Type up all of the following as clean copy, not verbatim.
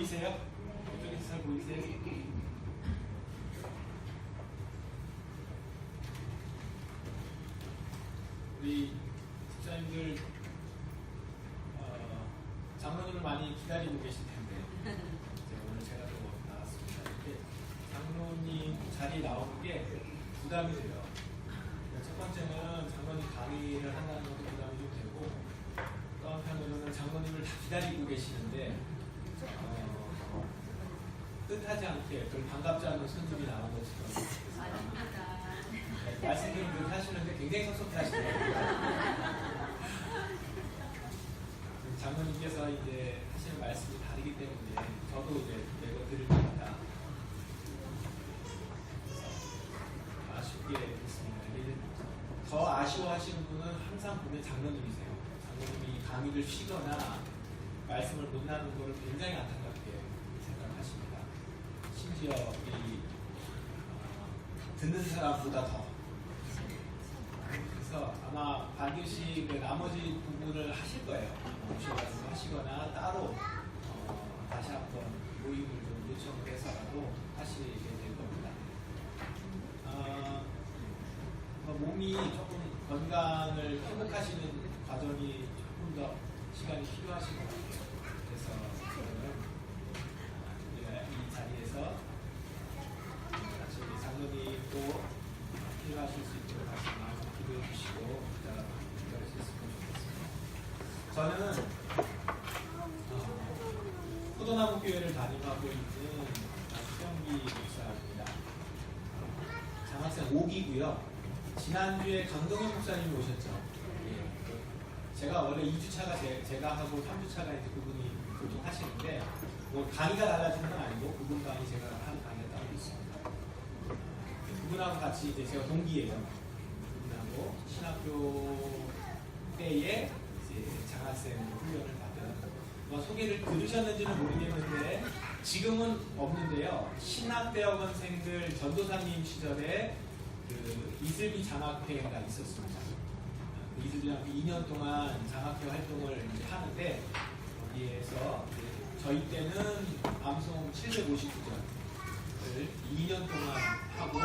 보이세요? 이쪽에서 잘 보이세요? 우리 집사님들 장로님을 많이 기다리고 계실 텐데 오늘 제가 또 나왔습니다. 이렇게 장로님 자리에 나오는 게 부담이 돼요. 첫 번째는 장로님 강의를 한다는 것도 부담이 좀 되고, 또 한편으로는 장로님을 다 기다리고 계시는데 뜻하지 않게 별 반갑지 않은 손님이 나온 것처럼 말씀드린 듯 하시는데 굉장히 섭섭해하시더라고요. 장로님께서 이제 하시는 말씀이 다르기 때문에 저도 이제 내고 드릴 겁니다. 아쉽게 됐습니다. 더 아쉬워하시는 분은 항상 보면 장로님이세요. 장로님이 강의를 쉬거나 말씀을 못 나누는 것을 굉장히 안타깝게 생각하십니다. 심지어 이 듣는 사람보다 더. 그래서 아마 반드시 그 나머지 부분을 하실 거예요. 오셔가지고 하시거나 따로 다시 한번 모임을 좀 요청을 해서라도 하시게 될 겁니다. 몸이 조금 건강을 회복하시는 과정이 조금 더 시간이 필요하신 것 같아요. 그래서 저는 이 자리에서 같이 우리 장로님도 필요하실 수 있도록 다시 마음 기도해 주시고 기다려주셨으면 좋겠습니다. 저는 포도나무 교회를 담임하고 있는 수영기 목사입니다. 장학생 5기고요. 지난주에 강동현 목사님이 오셨죠. 예. 제가 원래 2주차가 제가 하고 3주차가 이제 그분이 보통 하시는데 뭐 강의가 달라지는 건 아니고 그분 강의 제가 하는 강의가 따로 있습니다. 그분하고 같이 이제 제가 동기예요. 그분하고 신학교 때에 이제 장학생 훈련을 받은 소개를 들으셨는지는 모르겠는데 지금은 없는데요. 신학대학원생들 전도사님 시절에 그 이슬비 장학회가 있었습니다. 그 이슬비 장학회 2년 동안 장학회 활동을 이제 하는데 거기에서 저희 때는 암송 759전을 2년 동안 하고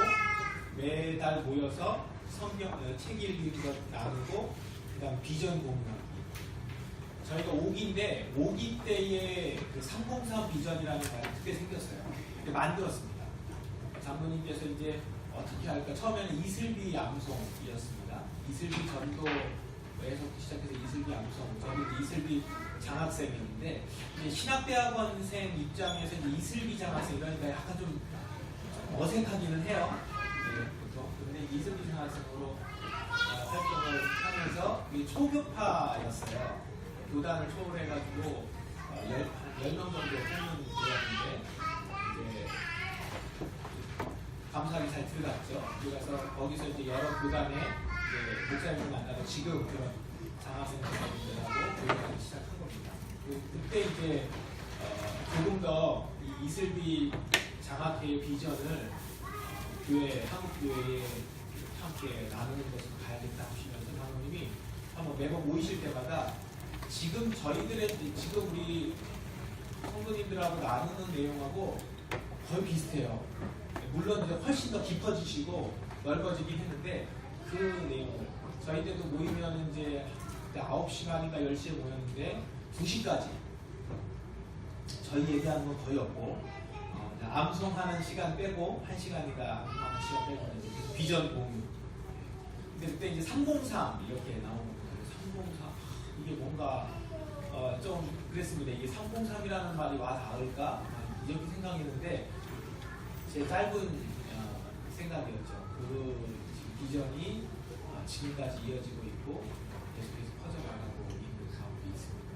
매달 모여서 성경 책 읽는 것 나누고 그다음 비전 공유하기. 저희가 5기인데 5기 때에 그 303 비전이라는 말이 그때 생겼어요. 그때 만들었습니다. 장로님께서 이제 어떻게 할까? 처음에는 이슬비 암송이었습니다. 이슬비 전도에서 시작해서 이슬비 암송, 저는 이슬비 장학생이었는데 이제 신학대학원생 입장에서 이제 이슬비 장학생 이러니까 약간 좀 어색하기는 해요. 네, 보통. 근데 이슬비 장학생으로 활동을 하면서 초교파였어요. 교단을 초월해가지고 10명 정도 뽑는 교단인데 이제 감사하게 잘 들어갔죠. 들어가서 거기서 이제 여러 교단의 목사님을 만나서 지금 그런 장학생 목사님들하고 교육하기 시작한 겁니다. 그때 이제 조금 더 이슬비 장학회의 비전을 한국 교회에 함께 나누는 것을 가야겠다 하시면서 장로님이 한번 매번 모이실 때마다 지금 우리 성도님들하고 나누는 내용하고 거의 비슷해요. 물론 이제 훨씬 더 깊어지시고 넓어지긴 했는데 그 내용을 저희 때도 모이면 이제 9시간인가 10시에 모였는데 2시까지 저희 얘기하는 건 거의 없고 암송하는 시간 빼고 1시간이다 암송하는 시간 빼고 비전 공유. 근데 그때 이제 303 이렇게 나오는 거예요. 303 이게 뭔가 좀 그랬습니다. 이게 303이라는 말이 와 닿을까 이렇게 생각했는데 제 짧은 생각이었죠. 그 비전이 지금까지 이어지고 있고 계속해서 퍼져나가고 있는 가운데 있습니다.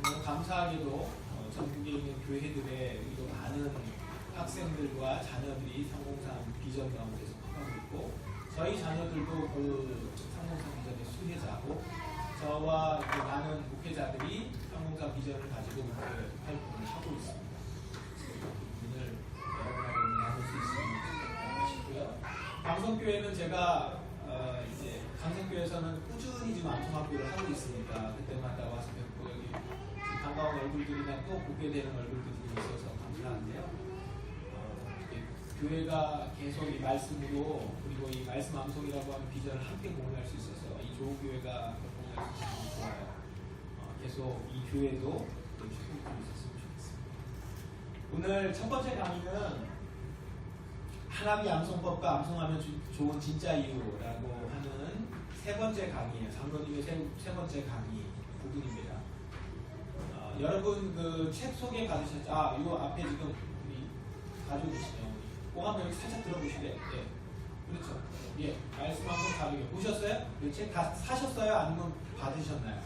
정말 감사하게도 전국에 있는 교회들의 또 많은 학생들과 자녀들이 303 비전 가운데서 커가고 있고 저희 자녀들도 그 303 비전의 수혜자고 저와 많은 목회자들이 303 비전을 가지고 목회 활동을 하고 있습니다. 오늘 여러분하고 나눌 수 있으면 좋겠고요. 강성교회는 제가 이제 강성교회에서는 꾸준히 지금 암송학교를 하고 있으니까 그때마다 와서 뵙고 여기 반가운 얼굴 얼굴들이나 또 보게 되는 얼굴들이 있어서 감사한데요. 교회가 계속 이 말씀으로 그리고 이 말씀 암송이라고 하는 비전을 함께 공유할 수 있어서 이 조교회가 공유할 수 있어서 좋아요. 계속 이 교회도 축복이 있었으면 좋겠습니다. 오늘 첫 번째 강의는 하나비 암송법과 암송하면 좋은 진짜 이유라고 하는 세 번째 강의예요. 장로님의 세 번째 강의 부분입니다. 여러분 그 책 소개 받으셨죠? 이거 앞에 지금 우리 가지고 계시네요. 꼭 한번 여기 살짝 들어보시래. 예. 그렇죠. 예. 말씀 한번 가르쳐 보셨어요? 이 책 다 사셨어요? 아니면 받으셨나요?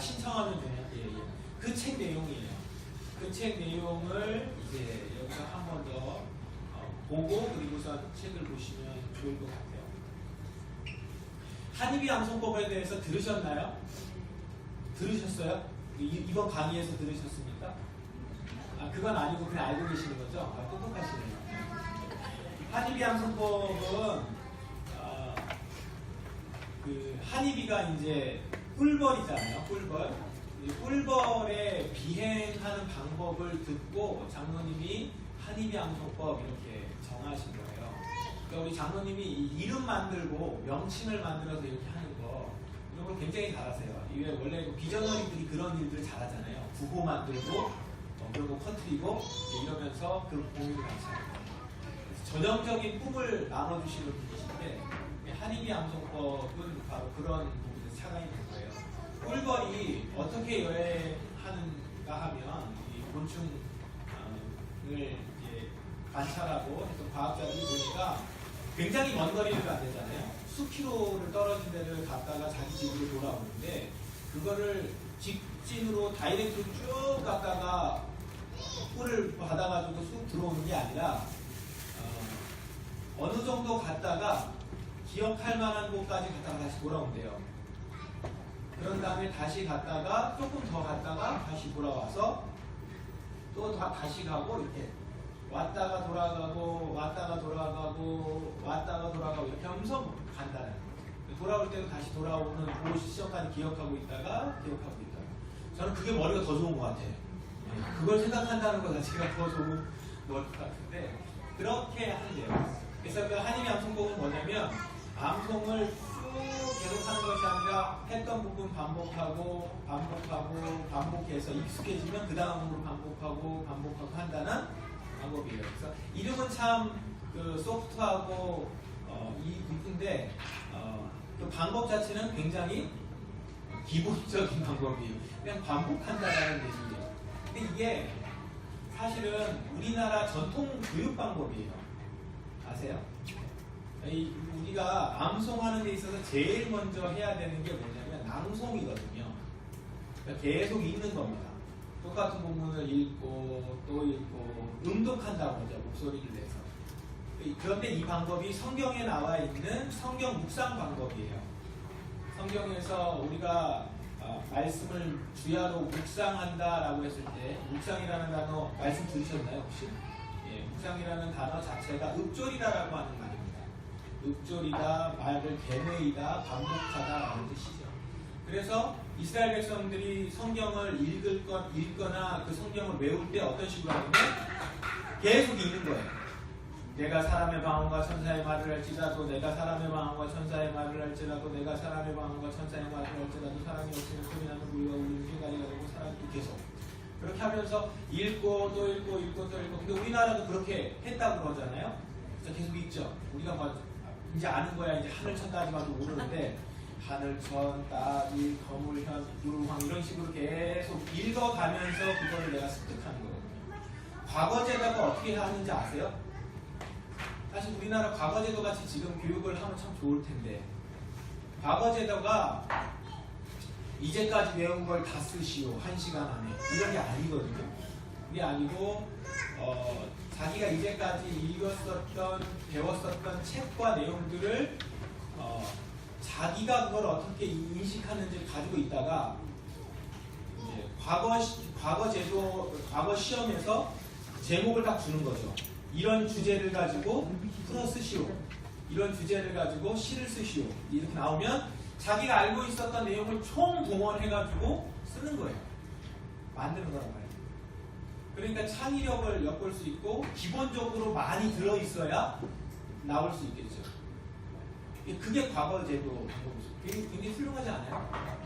신청하면 되네요. 예, 예. 그 책 내용이에요. 그 책 내용을 이제 여기서 한 번 더 보고 그리고서 책을 보시면 좋을 것 같아요. 한입이 암송법에 대해서 들으셨나요? 들으셨어요? 이번 강의에서 들으셨습니까? 그건 아니고 그냥 알고 계시는 거죠? 똑똑하시네요. 한입이 암송법은 그 한입이가 이제 꿀벌이잖아요. 꿀벌. 이 꿀벌에 비행하는 방법을 듣고 장로님이 한입이 암송법 이렇게 정하신 거예요. 그러니까 우리 장로님이 이름 만들고 명칭을 만들어서 이렇게 하는 거 이런 걸 굉장히 잘하세요. 이게 원래 비전어리들이 그런 일들을 잘하잖아요. 구호 만들고 그리고 퍼뜨리고 이러면서 그 공유를 같이 합니다. 전형적인 꿈을 나눠주시는 분이신데 한입이 암송법은 바로 그런 부분에서 차가 있는 거예요. 꿀벌이 어떻게 여행하는가 하면 이 곤충을 이제 관찰하고 해서 과학자들이 보니까 굉장히 먼 거리를 가잖아요. 수킬로를 떨어진 데를 갔다가 자기 집으로 돌아오는데 그거를 직진으로 다이렉트로 쭉 갔다가 꿀을 받아가지고 쑥 들어오는 게 아니라 어느 정도 갔다가 기억할 만한 곳까지 갔다가 다시 돌아온대요. 그런 다음에 다시 갔다가 조금 더 갔다가 다시 돌아와서 또 다시 가고 이렇게 왔다가 돌아가고 왔다가 돌아가고 왔다가 돌아가고 이렇게 하면서 간다는 거예요. 돌아올 때도 다시 돌아오는 그 시점까지 기억하고 있다가 저는 그게 머리가 더 좋은 것 같아요. 그걸 생각한다는 것 자체가 더 좋은 것 같은데 그렇게 한대요. 그래서 그 한입이 암송법은 뭐냐면 암송을 쭉 계속 하는 것이 아니라 했던 부분 반복해서 익숙해지면 그 다음으로 반복하고 한다는 방법이에요. 그래서 이름은 참 그 소프트하고 이쁜데 그 방법 자체는 굉장히 기본적인 방법이에요. 그냥 반복한다라는 얘기예요. 근데 이게 사실은 우리나라 전통 교육 방법이에요. 아세요? 우리가 암송하는 데 있어서 제일 먼저 해야 되는 게 뭐냐면 낭송이거든요. 그러니까 계속 읽는 겁니다. 똑같은 본문을 읽고 또 읽고 음독한다고 하죠. 목소리를 내서. 그런데 이 방법이 성경에 나와 있는 성경 묵상 방법이에요. 성경에서 우리가 말씀을 주야로 묵상한다라고 했을 때 묵상이라는 단어 말씀 들으셨나요 혹시? 예, 묵상이라는 단어 자체가 읊조리다라고 하는 말입니다. 읊조리다, 말을 되뇌이다, 반복하다라는 뜻이죠. 그래서 이스라엘 백성들이 성경을 읽거나 그 성경을 외울 때 어떤 식으로 하냐면 계속 읽는 거예요. 내가 사람의 방언과 천사의 말을 할지라도 내가 사람의 방언과 천사의 말을 할지라도 내가 사람의 방언과 천사의 말을 할지라도 사람이 없으면 소리나는 우리가 울리는 휘가리가 되고 사람이 또 계속 그렇게 하면서 읽고 또 읽고 근데 우리나라도 그렇게 했다고 그러잖아요. 그래서 계속 읽죠. 우리가 뭐 이제 아는 거야. 이제 하늘천까지 가도 모르는데 하늘천, 따비, 거물현, 유황 이런 식으로 계속 읽어가면서 그거를 내가 습득하는 거거든요. 과거제도가 어떻게 하는지 아세요? 사실 우리나라 과거제도 같이 지금 교육을 하면 참 좋을 텐데 과거제도가 이제까지 외운 걸 다 쓰시오 1시간 안에 이런 게 아니거든요. 그게 아니고 자기가 이제까지 읽었었던 배웠었던 책과 내용들을 자기가 그걸 어떻게 인식하는지를 가지고 있다가 이제 과거 시험에서 제목을 딱 주는 거죠. 이런 주제를 가지고 풀어 쓰시오. 이런 주제를 가지고 시를 쓰시오. 이렇게 나오면 자기가 알고 있었던 내용을 총동원해가지고 쓰는 거예요. 만드는 거란 말이에요. 그러니까 창의력을 엿볼 수 있고 기본적으로 많이 들어있어야 나올 수 있겠죠. 그게 과거 제도 방법이죠. 굉장히 훌륭하지 않아요?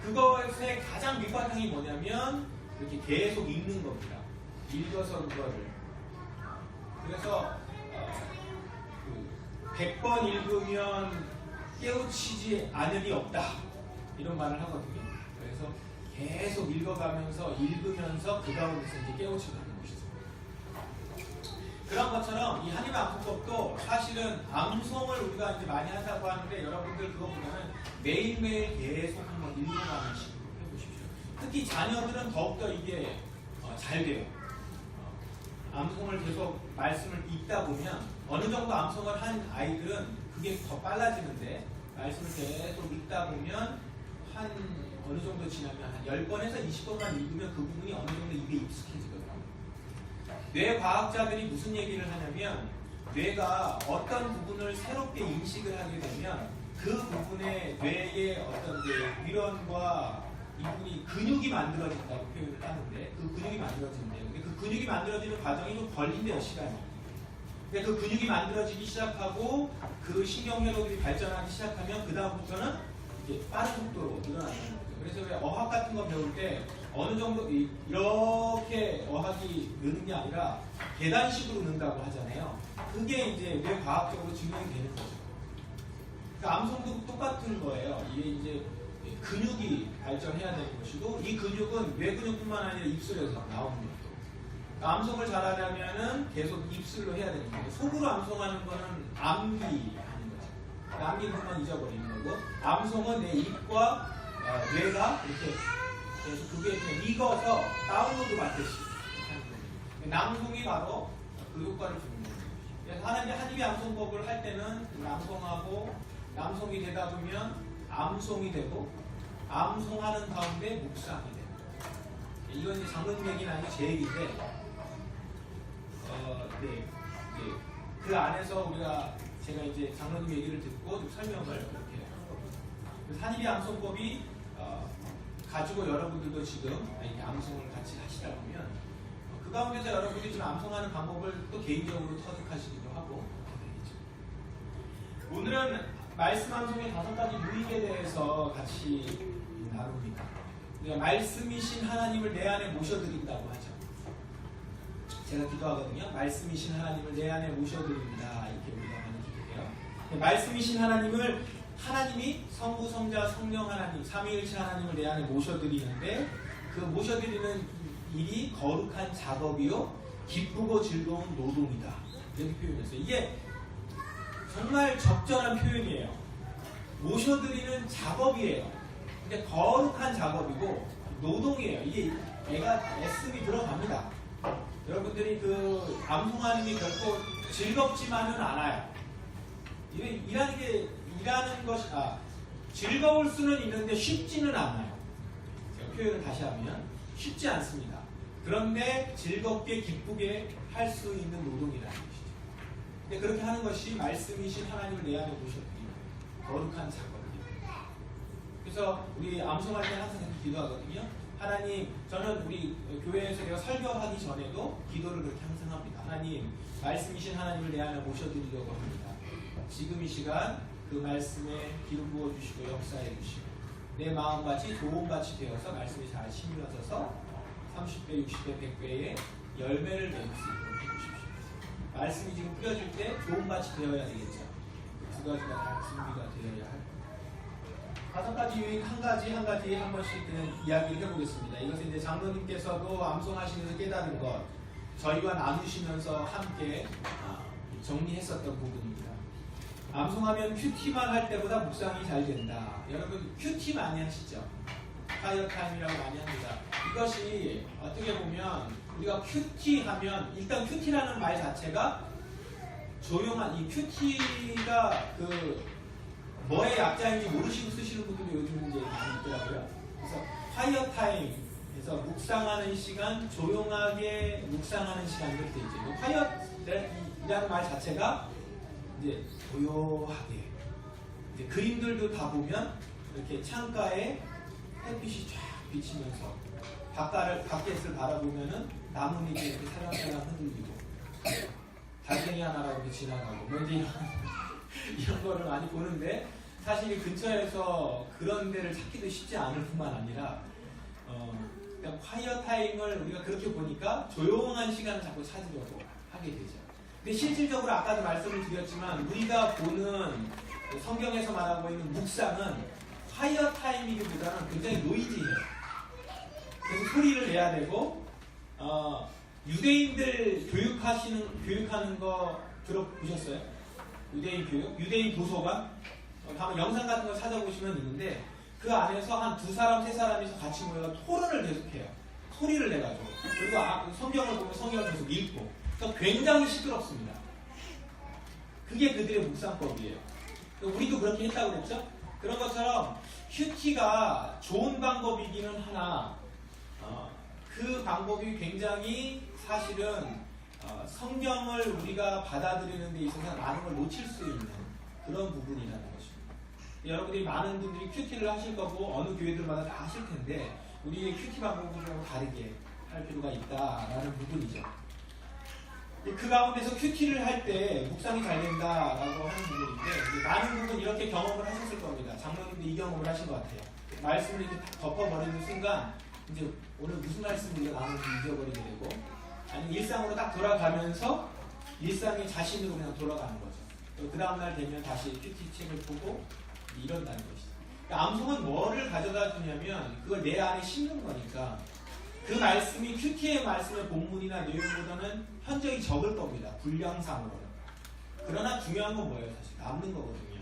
그것의 가장 밑바탕이 뭐냐면 이렇게 계속 읽는 겁니다. 읽어서 그거를. 그래서 100번 읽으면 깨우치지 않음이 없다. 이런 말을 하거든요. 그래서 계속 읽어가면서 읽으면서 그 가운데서 이제 깨우치고 가는 것이죠. 그런 것처럼 이 한임의 암송법도 사실은 암송을 우리가 이제 많이 한다고 하는데 여러분들 그거보다는 매일매일 계속 한번 읽어가는 식으로 해보십시오. 특히 자녀들은 더욱더 이게 잘 돼요. 암송을 계속 말씀을 읽다 보면 어느 정도 암송을 한 아이들은 그게 더 빨라지는데 말씀을 계속 읽다 보면 한 어느 정도 지나면 한 10번에서 20번만 읽으면 그 부분이 어느 정도 입에 익숙해지거든요. 뇌과학자들이 무슨 얘기를 하냐면 뇌가 어떤 부분을 새롭게 인식을 하게 되면 그 부분의 뇌의 어떤 위원과 이 부분이 근육이 만들어진다고 표현을 하는데 그 근육이 만들어진대요. 근데 그 근육이 만들어지는 과정이 좀 걸린대요, 시간이. 근데 그 근육이 만들어지기 시작하고 그 신경회로들이 발전하기 시작하면 그 다음부터는 이제 빠른 속도로 늘어나는 거죠. 그래서 왜 어학 같은 거 배울 때 어느 정도 이렇게 어학이 느는 게 아니라 계단식으로 는다고 하잖아요. 그게 이제 뇌과학적으로 증명이 되는 거죠. 그러니까 암송도 똑같은 거예요. 이게 이제 근육이 발전해야 되는 것이고 이 근육은 뇌 근육뿐만 아니라 입술에서 나오는 것도. 그러니까 암송을 잘하려면은 계속 입술로 해야 되는 거예요. 속으로 암송하는 거는 암기 하는 거죠. 암기는 한번 잊어버리는 거고 암송은 내 입과 뇌가 이렇게 그래서 그게 그냥 익어서 다운로드 받듯이 하는 거예요. 낭송이 바로 그 효과를 주는 거예요. 그래서 한임의 암송법을 할 때는 낭송하고 낭송이 되다 보면 암송이 되고 암송하는 가운데 묵상이 돼요. 이건 이제 장로님 얘기는 아니고 제 얘기인데, 네, 그 안에서 제가 이제 장로님 얘기를 듣고 좀 설명을 이렇게 한 겁니다. 한임의 암송법이 가지고 여러분들도 지금 이렇게 암송을 같이 하시다 보면 그 가운데서 여러분들이 지금 암송하는 방법을 또 개인적으로 터득하시기도 하고 되겠죠. 오늘은 말씀 암송의 5가지 유익에 대해서 같이 나눕니다. 말씀이신 하나님을 내 안에 모셔드린다고 하죠. 제가 기도하거든요. 말씀이신 하나님을 내 안에 모셔드립니다. 이렇게 우리가 많이 기도해요. 말씀이신 하나님이 성부, 성자, 성령 하나님, 삼위일체 하나님을 내 안에 모셔드리는데 그 모셔드리는 일이 거룩한 작업이요 기쁘고 즐거운 노동이다. 이렇게 표현했어요. 이게 정말 적절한 표현이에요. 모셔드리는 작업이에요. 근데 거룩한 작업이고 노동이에요. 이게 얘가 애씀이 들어갑니다. 여러분들이 그 암송하는 게 결코 즐겁지만은 않아요. 일하는 것이 즐거울 수는 있는데 쉽지는 않아요. 제가 표현을 다시 하면 쉽지 않습니다. 그런데 즐겁게 기쁘게 할 수 있는 노동이라는 것이죠. 근데 그렇게 하는 것이 말씀이신 하나님을 내 안에 모셔드리는 거룩한 작업입니다. 그래서 우리 암송할 때 항상 이렇게 기도하거든요. 하나님, 저는 우리 교회에서 내가 설교하기 전에도 기도를 그렇게 항상 합니다. 하나님, 말씀이신 하나님을 내 안에 모셔드리려고 합니다. 지금 이 시간 그 말씀에 기름 부어주시고 역사해 주시고 내 마음같이 좋은밭이 되어서 말씀이 잘 심어져서 30배, 60배, 100배의 열매를 맺을 수 있도록 해주십시오. 말씀이 지금 뿌려질 때 좋은 밭이 되어야 되겠죠. 두 가지가 다 준비가 되어야 할 5가지 유익 한 가지 한 번씩 그냥 이야기를 해보겠습니다. 이것은 이제 장로님께서도 암송하시면서 깨달은 것, 저희와 나누시면서 함께 정리했었던 부분입니다. 암송하면 큐티만 할 때보다 묵상이 잘 된다. 여러분 큐티 많이 하시죠? 파이어 타임이라고 많이 합니다. 이것이 어떻게 보면 우리가 큐티 하면 일단 큐티라는 말 자체가 조용한 이 큐티가 그 뭐의 약자인지 모르시고 쓰시는 분들이 요즘 이제 많이 있더라고요. 그래서 파이어 타임에서 묵상하는 시간, 조용하게 묵상하는 시간 이렇게 있죠. 파이어이라는 말 자체가 이제 고요하게 이제 그림들도 다 보면 이렇게 창가에 햇빛이 쫙 비치면서 밖에를 바라보면은 나뭇잎이 이렇게 살랑살랑 흔들리고 달팽이 하나가 이렇게 지나가고 뭐 이제 이런 거를 많이 보는데 사실 이 근처에서 그런 데를 찾기도 쉽지 않을 뿐만 아니라 그냥 콰이어 타임을 우리가 그렇게 보니까 조용한 시간을 자꾸 찾으려고 하게 되죠. 근데 실질적으로 아까도 말씀을 드렸지만 우리가 보는 성경에서 말하고 있는 묵상은 콰이어 타임이기보다는 굉장히 노이지해요. 그래서 소리를 내야 되고 유대인들 교육하는 거 들어보셨어요? 유대인 교육? 유대인 도서관? 한번 영상 같은 거 찾아보시면 있는데 그 안에서 한 2사람, 3사람이서 같이 모여서 토론을 계속해요. 소리를 내가지고. 그리고 성경을 보면 성경을 계속 읽고. 그래서 굉장히 시끄럽습니다. 그게 그들의 묵상법이에요. 우리도 그렇게 했다고 그랬죠? 그런 것처럼 큐티가 좋은 방법이기는 하나 그 방법이 굉장히 사실은 성경을 우리가 받아들이는 데 있어서 많은 걸 놓칠 수 있는 그런 부분이라는 것입니다. 여러분들이 많은 분들이 큐티를 하실 거고 어느 교회들마다 다 하실 텐데 우리의 큐티 방법은 좀 다르게 할 필요가 있다라는 부분이죠. 그 가운데서 큐티를 할 때 묵상이 잘 된다라고 하는 부분인데 많은 부분 이렇게 경험을 하셨을 겁니다. 장로님도 이 경험을 하신 것 같아요. 말씀을 이렇게 덮어버리는 순간 이제 오늘 무슨 말씀을 우리가 나누는지 잊어버리게 되고 아니면 일상으로 딱 돌아가면서 일상의 자신으로 그냥 돌아가는 거죠. 그 다음날 되면 다시 큐티 책을 보고 이런다는 것이죠. 그러니까 암송은 뭐를 가져다 주냐면 그걸 내 안에 심는 거니까 그 말씀이 큐티의 말씀의 본문이나 내용보다는 현저히 적을 겁니다. 분량상으로는. 그러나 중요한 건 뭐예요? 사실 남는 거거든요.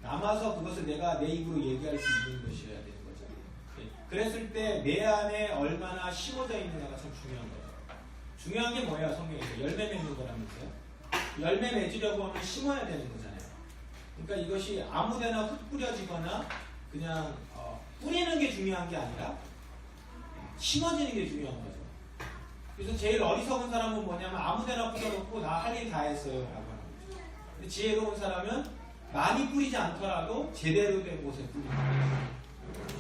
남아서 그것을 내가 내 입으로 얘기할 수 있는 것이어야 되는 거죠. 그랬을 때 내 안에 얼마나 심어져 있느냐가 참 중요한 거죠. 중요한 게 뭐예요? 성경에서 열매 맺는 거라면서요. 열매 맺으려고 하면 심어야 되는 거잖아요. 그러니까 이것이 아무데나 흙 뿌려지거나 그냥 뿌리는 게 중요한 게 아니라 심어지는 게 중요한 거죠. 그래서 제일 어리석은 사람은 뭐냐면 아무데나 뿌려놓고 나 할 일 다 했어요 라고 하는 거죠. 근데 지혜로운 사람은 많이 뿌리지 않더라도 제대로 된 곳에 뿌리는 거죠.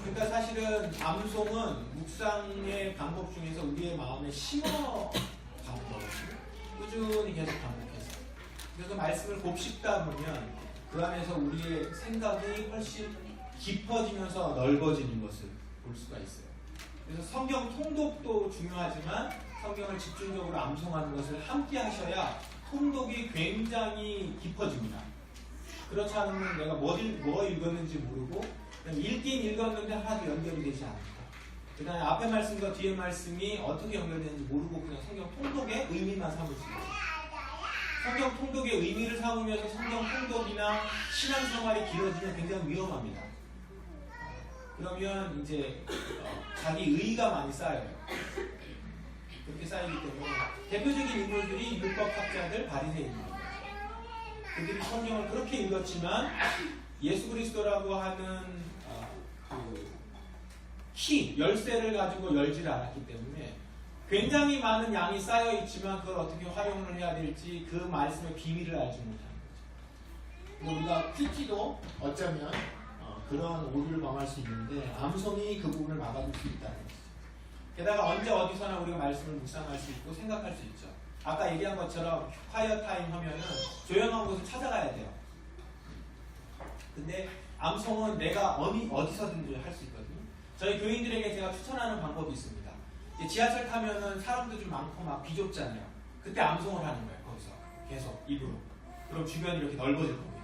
그러니까 사실은 암송은 묵상의 방법 중에서 우리의 마음에 심어가는 거거든요. 꾸준히 계속 반복해서. 그래서 말씀을 곱씹다 보면 그 안에서 우리의 생각이 훨씬 깊어지면서 넓어지는 것을 볼 수가 있어요. 그래서 성경 통독도 중요하지만 성경을 집중적으로 암송하는 것을 함께 하셔야 통독이 굉장히 깊어집니다. 그렇지 않으면 내가 뭐 읽었는지 모르고 그냥 읽긴 읽었는데 하나도 연결이 되지 않는다. 그 다음에 앞에 말씀과 뒤에 말씀이 어떻게 연결되는지 모르고 그냥 성경 통독의 의미만 삼을 수 있어요. 성경 통독의 의미를 삼으면서 성경 통독이나 신앙생활이 길어지면 굉장히 위험합니다. 그러면 이제 자기 의의가 많이 쌓여요. 그렇게 쌓이기 때문에 대표적인 인물들이 율법학자들, 바리새인입니다. 그들이 성경을 그렇게 읽었지만 예수 그리스도라고 하는 키, 열쇠를 가지고 열지를 않았기 때문에 굉장히 많은 양이 쌓여 있지만 그걸 어떻게 활용을 해야 될지 그 말씀의 비밀을 알지 못하는 거죠. 우리가 큐티도 어쩌면 그런 오류를 범할 수 있는데 암송이 그 부분을 막아줄 수 있다는 것이죠. 게다가 언제 어디서나 우리가 말씀을 묵상할 수 있고 생각할 수 있죠. 아까 얘기한 것처럼 콰이어 타임 하면은 조용한 곳을 찾아가야 돼요. 근데 암송은 내가 어디서든지 할 수 있거든요. 저희 교인들에게 제가 추천하는 방법이 있습니다. 지하철 타면은 사람도 좀 많고 막 비좁잖아요. 그때 암송을 하는 거예요. 거기서 계속 입으로. 그럼 주변이 이렇게 넓어질 겁니다.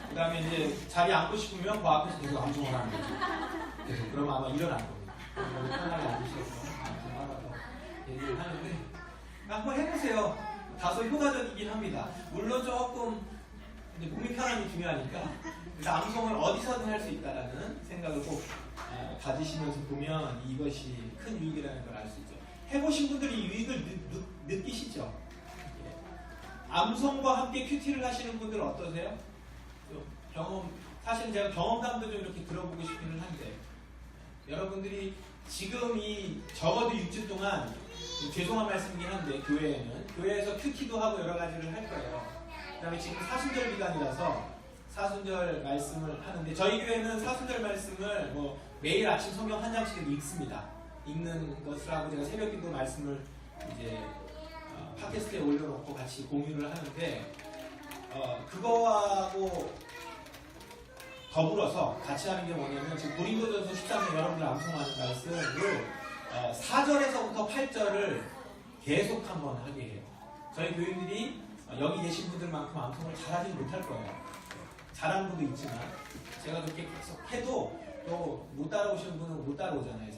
그 다음에 이제 자리에 앉고 싶으면 그 앞에서 계속 암송을 하는 거죠. 계속. 그러면 아마 일어날 겁니다. 편하게 앉으셔서 암송하라고 얘기를 하는데 한번 해보세요. 다소 효과적이긴 합니다. 물론 조금 이제 몸이 편함이 중요하니까 그래서 암송을 어디서든 할 수 있다라는 생각을 꼭 가지시면서 보면 이것이 큰 유익이라는 걸 알 수 있죠. 해보신 분들이 이 유익을 느끼시죠? 예. 암송과 함께 큐티를 하시는 분들 어떠세요? 사실 제가 경험담도 좀 이렇게 들어보고 싶기는 한데 여러분들이 지금 적어도 6주 동안 죄송한 말씀이긴 한데 교회에서 큐티도 하고 여러 가지를 할 거예요. 그 다음에 지금 사순절 기간이라서 사순절 말씀을 하는데 저희 교회는 사순절 말씀을 뭐 매일 아침 성경 한 장씩은 읽습니다. 읽는 것을 하고 제가 새벽기도 말씀을 이제 팟캐스트에 올려놓고 같이 공유를 하는데 그거하고 더불어서 같이 하는 게 뭐냐면 지금 고린도전서 13장 여러분들 암송하는 말씀을 4절에서부터 8절을 계속 한번 하게 해요. 저희 교인들이 여기 계신 분들만큼 암송을 잘하지 못할 거예요. 잘하는 분도 있지만 제가 그렇게 계속 해도 또 못 따라오시는 분은 못 따라오잖아요.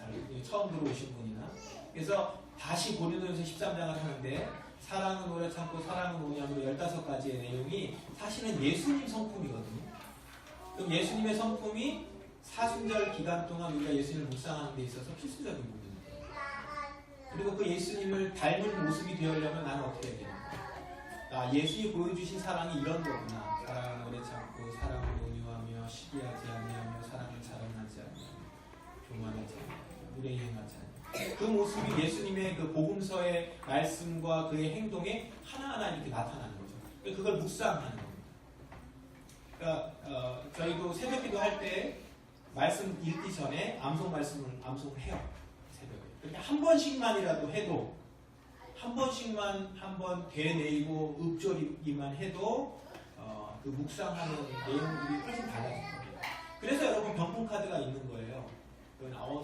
처음 들어오신 분이나. 그래서 다시 고린도전서 13장을 하는데 사랑은 오래 참고 사랑은 오냐므로 15가지의 내용이 사실은 예수님 성품이거든요. 그럼 예수님의 성품이 사순절 기간 동안 우리가 예수님을 묵상하는 데 있어서 필수적인 부분이에요. 그리고 그 예수님을 닮은 모습이 되려면 나는 어떻게 해야 되는가? 예수님이 보여주신 사랑이 이런 거구나. 사랑은 오래 참고 사랑은 온유하며 시기하지 아니하며 사랑은 자랑하지 아니하며 교만하지 아니하며 물에 행하지 아니하며 그 모습이 예수님의 그 복음서의 말씀과 그의 행동에 하나하나 이렇게 나타나는 거죠. 그걸 묵상하는 겁니다. 그러니까 저희도 새벽기도 할 때 말씀 읽기 전에 암송을 해요. 새벽에. 그렇게 한 번씩만이라도 해도 한 번씩만 한번 되뇌이고 읊조리기만 해도 그 묵상하는 내용들이 훨씬 달라질 겁니다. 그래서 여러분 병풍 카드가 있는 거예요.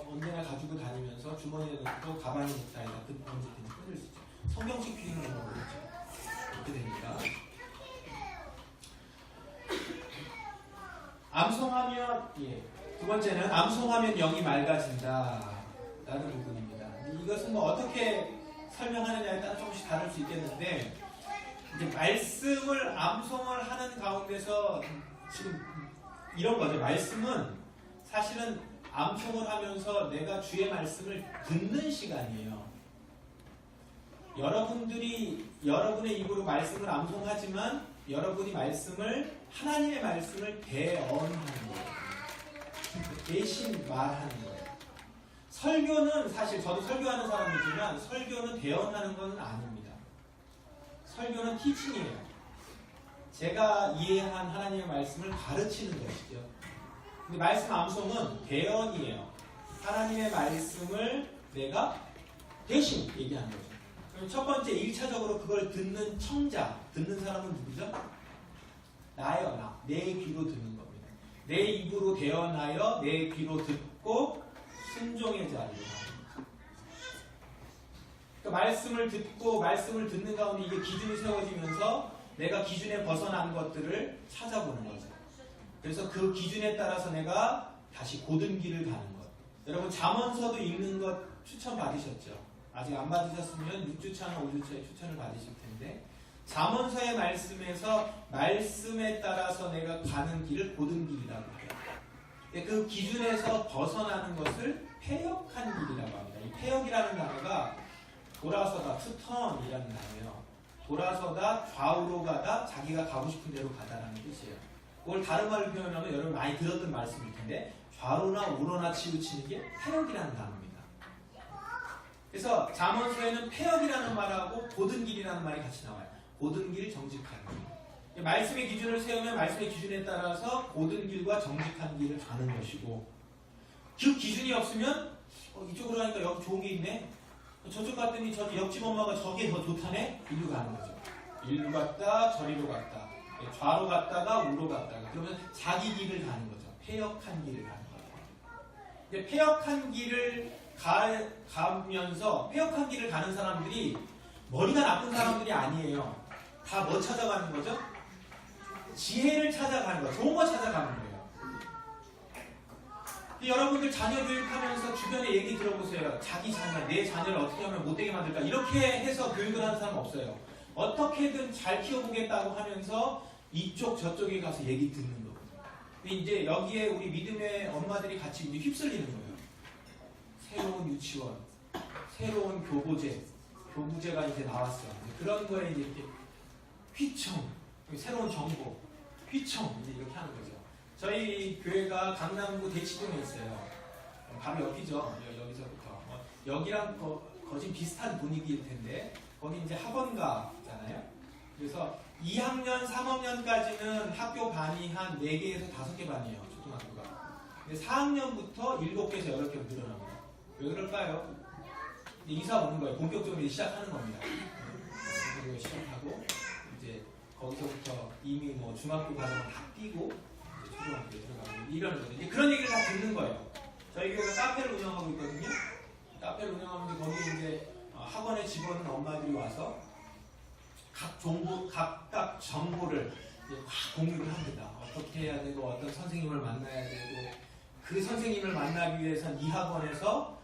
언제나 가지고 다니면서 주머니에 넣고 가방에 넣다가 언제든지 끊을 수 있죠. 성경식 피딩을 너무 어렵죠. 이렇게 되니까. 암송하면 두 번째는 암송하면 영이 맑아진다 라는 부분입니다. 이것은 뭐 어떻게 설명하느냐에 따라 조금씩 다를 수 있겠는데 이제 말씀을 암송을 하는 가운데서 지금 이런 거죠. 말씀은 사실은 암송을 하면서 내가 주의 말씀을 듣는 시간이에요. 여러분들이 여러분의 입으로 말씀을 암송하지만 여러분이 하나님의 말씀을 대언하는 거예요. 대신 말하는 거예요. 설교는 사실 저도 설교하는 사람이지만 설교는 대언하는 건 아닙니다. 설교는 티칭이에요. 제가 이해한 하나님의 말씀을 가르치는 것이죠. 근데 말씀 암송은 대언이에요. 하나님의 말씀을 내가 대신 얘기하는 거죠. 그럼 첫 번째 1차적으로 그걸 듣는 청자, 듣는 사람은 누구죠? 나예요. 나. 내 귀로 듣는 겁니다. 내 입으로 대언하여 내 귀로 듣고 순종의 자리로 합니다. 그러니까 말씀을 듣고 말씀을 듣는 가운데 이게 기준이 세워지면서 내가 기준에 벗어난 것들을 찾아보는 거죠. 그래서 그 기준에 따라서 내가 다시 고든 길을 가는 것. 여러분 잠언서도 읽는 것 추천 받으셨죠? 아직 안 받으셨으면 6주차나 5주차에 추천을 받으실 텐데 잠언서의 말씀에서 말씀에 따라서 내가 가는 길을 고든 길이라고 해요. 그 기준에서 벗어나는 것을 폐역한 길이라고 합니다. 이 폐역이라는 단어가 돌아서다, to turn이라는 단어예요. 돌아서다, 좌우로 가다, 자기가 가고 싶은 대로 가다라는 뜻이에요. 그걸 다른 말로 표현하면 여러분 많이 들었던 말씀일 텐데 좌로나 우로나 치우치는 게 폐역이라는 단어입니다. 그래서 잠언서에는 폐역이라는 말하고 고든 길이라는 말이 같이 나와요. 고든 길, 정직한 길. 말씀의 기준을 세우면 말씀의 기준에 따라서 고든 길과 정직한 길을 가는 것이고 그 기준이 없으면 이쪽으로 가니까 여기 좋은 게 있네. 저쪽 갔더니 저 옆집 엄마가 저게 더 좋다네. 이리로 가는 거죠. 이리로 갔다 저리로 갔다. 좌로 갔다가 우로 갔다가 그러면 자기 길을 가는 거죠. 폐역한 길을 가는 거죠. 근데 폐역한 길을 가면서 폐역한 길을 가는 사람들이 머리가 나쁜 사람들이 아니에요. 다 뭐 찾아가는 거죠? 지혜를 찾아가는 거예요. 좋은 거 찾아가는 거예요. 여러분들 자녀 교육하면서 주변에 얘기 들어보세요. 자기 자녀, 내 자녀를 어떻게 하면 못되게 만들까? 이렇게 해서 교육을 하는 사람 없어요. 어떻게든 잘 키워보겠다고 하면서 이쪽 저쪽에 가서 얘기 듣는 거거든요. 근데 이제 여기에 우리 믿음의 엄마들이 같이 이제 휩쓸리는 거예요. 새로운 유치원, 새로운 교부제가 이제 나왔어요. 그런 거에 이제 이렇게 휘청, 새로운 정보, 휘청 이제 이렇게 하는 거죠. 저희 교회가 강남구 대치동에 있어요. 바로 여기죠. 여기서부터 여기랑 거진 비슷한 분위기일 텐데 거기 이제 학원가잖아요. 그래서 2학년, 3학년까지는 학교 반이 한 4개에서 5개 반이에요. 초등학교가. 근데 4학년부터 7개에서 8개로 늘어납니다. 왜 그럴까요? 이사 오는 거예요. 본격적으로 이제 시작하는 겁니다. 그리고 시작하고 이제 거기서부터 이미 뭐 중학교 과정을 다 뛰고 이제 초등학교에 들어가고 이러는 거죠. 이제 그런 얘기를 다 듣는 거예요. 저희 교회가 카페를 운영하고 있거든요. 카페를 운영하면 거기에 이제 학원에 집어넣은 엄마들이 와서 각각 정보를 이제 확 공유를 합니다. 어떻게 해야 되고 어떤 선생님을 만나야 되고 그 선생님을 만나기 위해서는 이 학원에서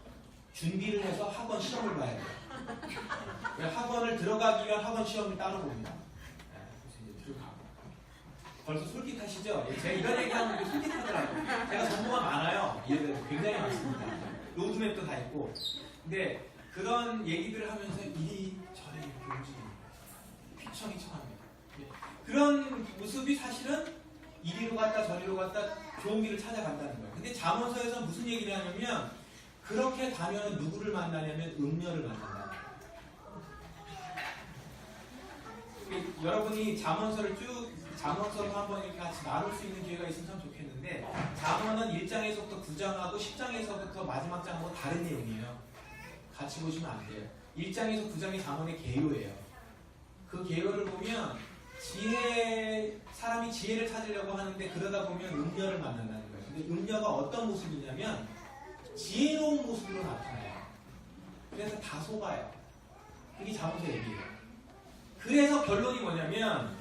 준비를 해서 학원 시험을 봐야 돼요. 학원을 들어가기 위한 학원 시험을 따로 봅니다. 그래서 이제 들어가고. 벌써 솔깃하시죠? 제가 이런 얘기하면 이게 솔깃하더라고요. 제가 정보가 많아요. 이해가 굉장히 많습니다. 로드맵도 다 있고. 근데 그런 얘기들을 하면서 이리저리 이렇게 움직입니다. 휘청휘청합니다. 그런 모습이 사실은 이리로 갔다 저리로 갔다 좋은 길을 찾아간다는 거예요. 근데 잠언서에서 무슨 얘기를 하냐면 그렇게 가면 누구를 만나냐면 음녀를 만난다. 여러분이 잠언서를 잠언서로 한번 이렇게 같이 나눌 수 있는 기회가 있으면 참 좋겠는데 잠언은 1장에서부터 9장하고 10장에서부터 마지막 장하고 다른 내용이에요. 같이 보시면 안 돼요. 1장에서 9장이 잠언의 개요예요. 그 개요를 보면 사람이 지혜를 찾으려고 하는데 그러다 보면 음녀를 만난다는 거예요. 근데 음녀가 어떤 모습이냐면 지혜로운 모습으로 나타나요. 그래서 다 속아요. 그게 잠언서 얘기예요. 그래서 결론이 뭐냐면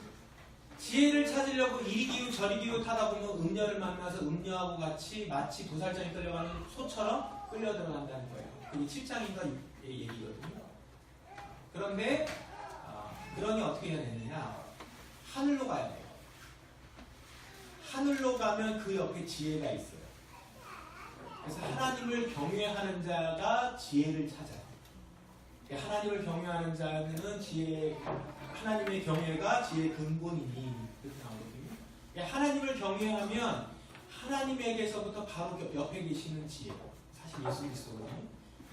지혜를 찾으려고 이리 기웃 저리 기웃 하다 보면 음녀를 만나서 음녀하고 같이 마치 도살장에 끌려가는 소처럼 끌려 들어간다는 거예요. 그게 7장인가 얘기거든요. 그런데 그러니 어떻게 해야 되느냐? 하늘로 가야 돼요. 하늘로 가면 그 옆에 지혜가 있어요. 그래서 하나님을 경외하는 자가 지혜를 찾아요. 하나님을 경외하는 자는 하나님의 경외가 지혜의 근본이니 그렇게 나오거든요. 하나님을 경외하면 하나님에게서부터 바로 옆에 계시는 지혜, 사실 예수 그리스도거든요.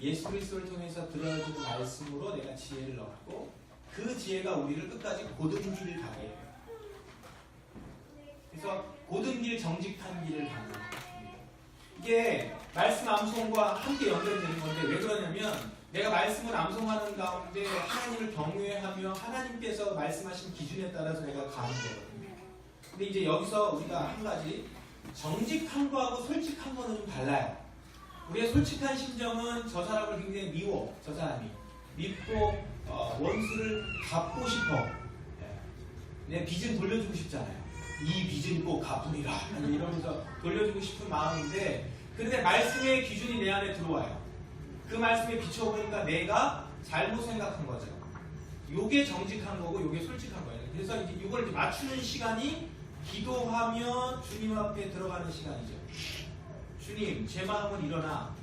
예수 그리스도를 통해서 들어주는 말씀으로 내가 지혜를 얻고 그 지혜가 우리를 끝까지 고든 길을 가게 해요. 그래서 고든 길, 정직한 길을 가는 겁니다. 이게 말씀 암송과 함께 연결되는 건데 왜 그러냐면 내가 말씀을 암송하는 가운데 하나님을 경외하며 하나님께서 말씀하신 기준에 따라서 내가 가는 거거든요. 근데 이제 여기서 우리가 한 가지 정직한 거하고 솔직한 거는 좀 달라요. 우리의 솔직한 심정은 저 사람을 굉장히 미워. 저 사람이 밉고 원수를 갚고 싶어. 내 빚은 돌려주고 싶잖아요. 이 빚은 꼭 갚으리라 이러면서 돌려주고 싶은 마음인데 그런데 말씀의 기준이 내 안에 들어와요. 그 말씀에 비춰보니까 내가 잘못 생각한 거죠. 요게 정직한 거고 요게 솔직한 거예요. 그래서 이제 이걸 맞추는 시간이 기도하며 주님 앞에 들어가는 시간이죠. 주님, 제 마음은 일어나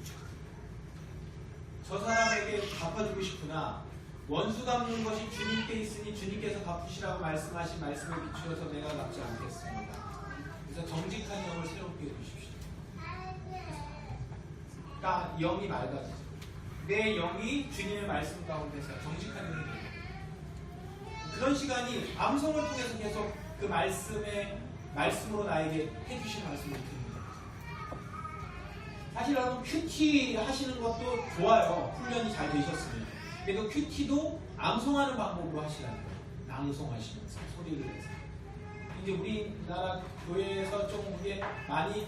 저 사람에게 갚아주고 싶으나 원수 갚는 것이 주님께 있으니 주님께서 갚으시라고 말씀하신 말씀에 비추어서 내가 갚지 않겠습니다. 그래서 정직한 영을 새롭게 해주십시오. 그러니까 영이 맑아지죠. 내 영이 주님의 말씀 가운데서 정직한 영이 됩니다. 그런 시간이 암송을 통해서 계속 그 말씀으로 나에게 해주신 말씀을 드립니다. 사실 여러분 큐티 하시는 것도 좋아요. 훈련이 잘 되셨으면. 근데 그 큐티도 암송하는 방법으로 하시라는 거예요. 낭송하시면서 소리를 내서. 이제 우리나라 교회에서 좀 그게 많이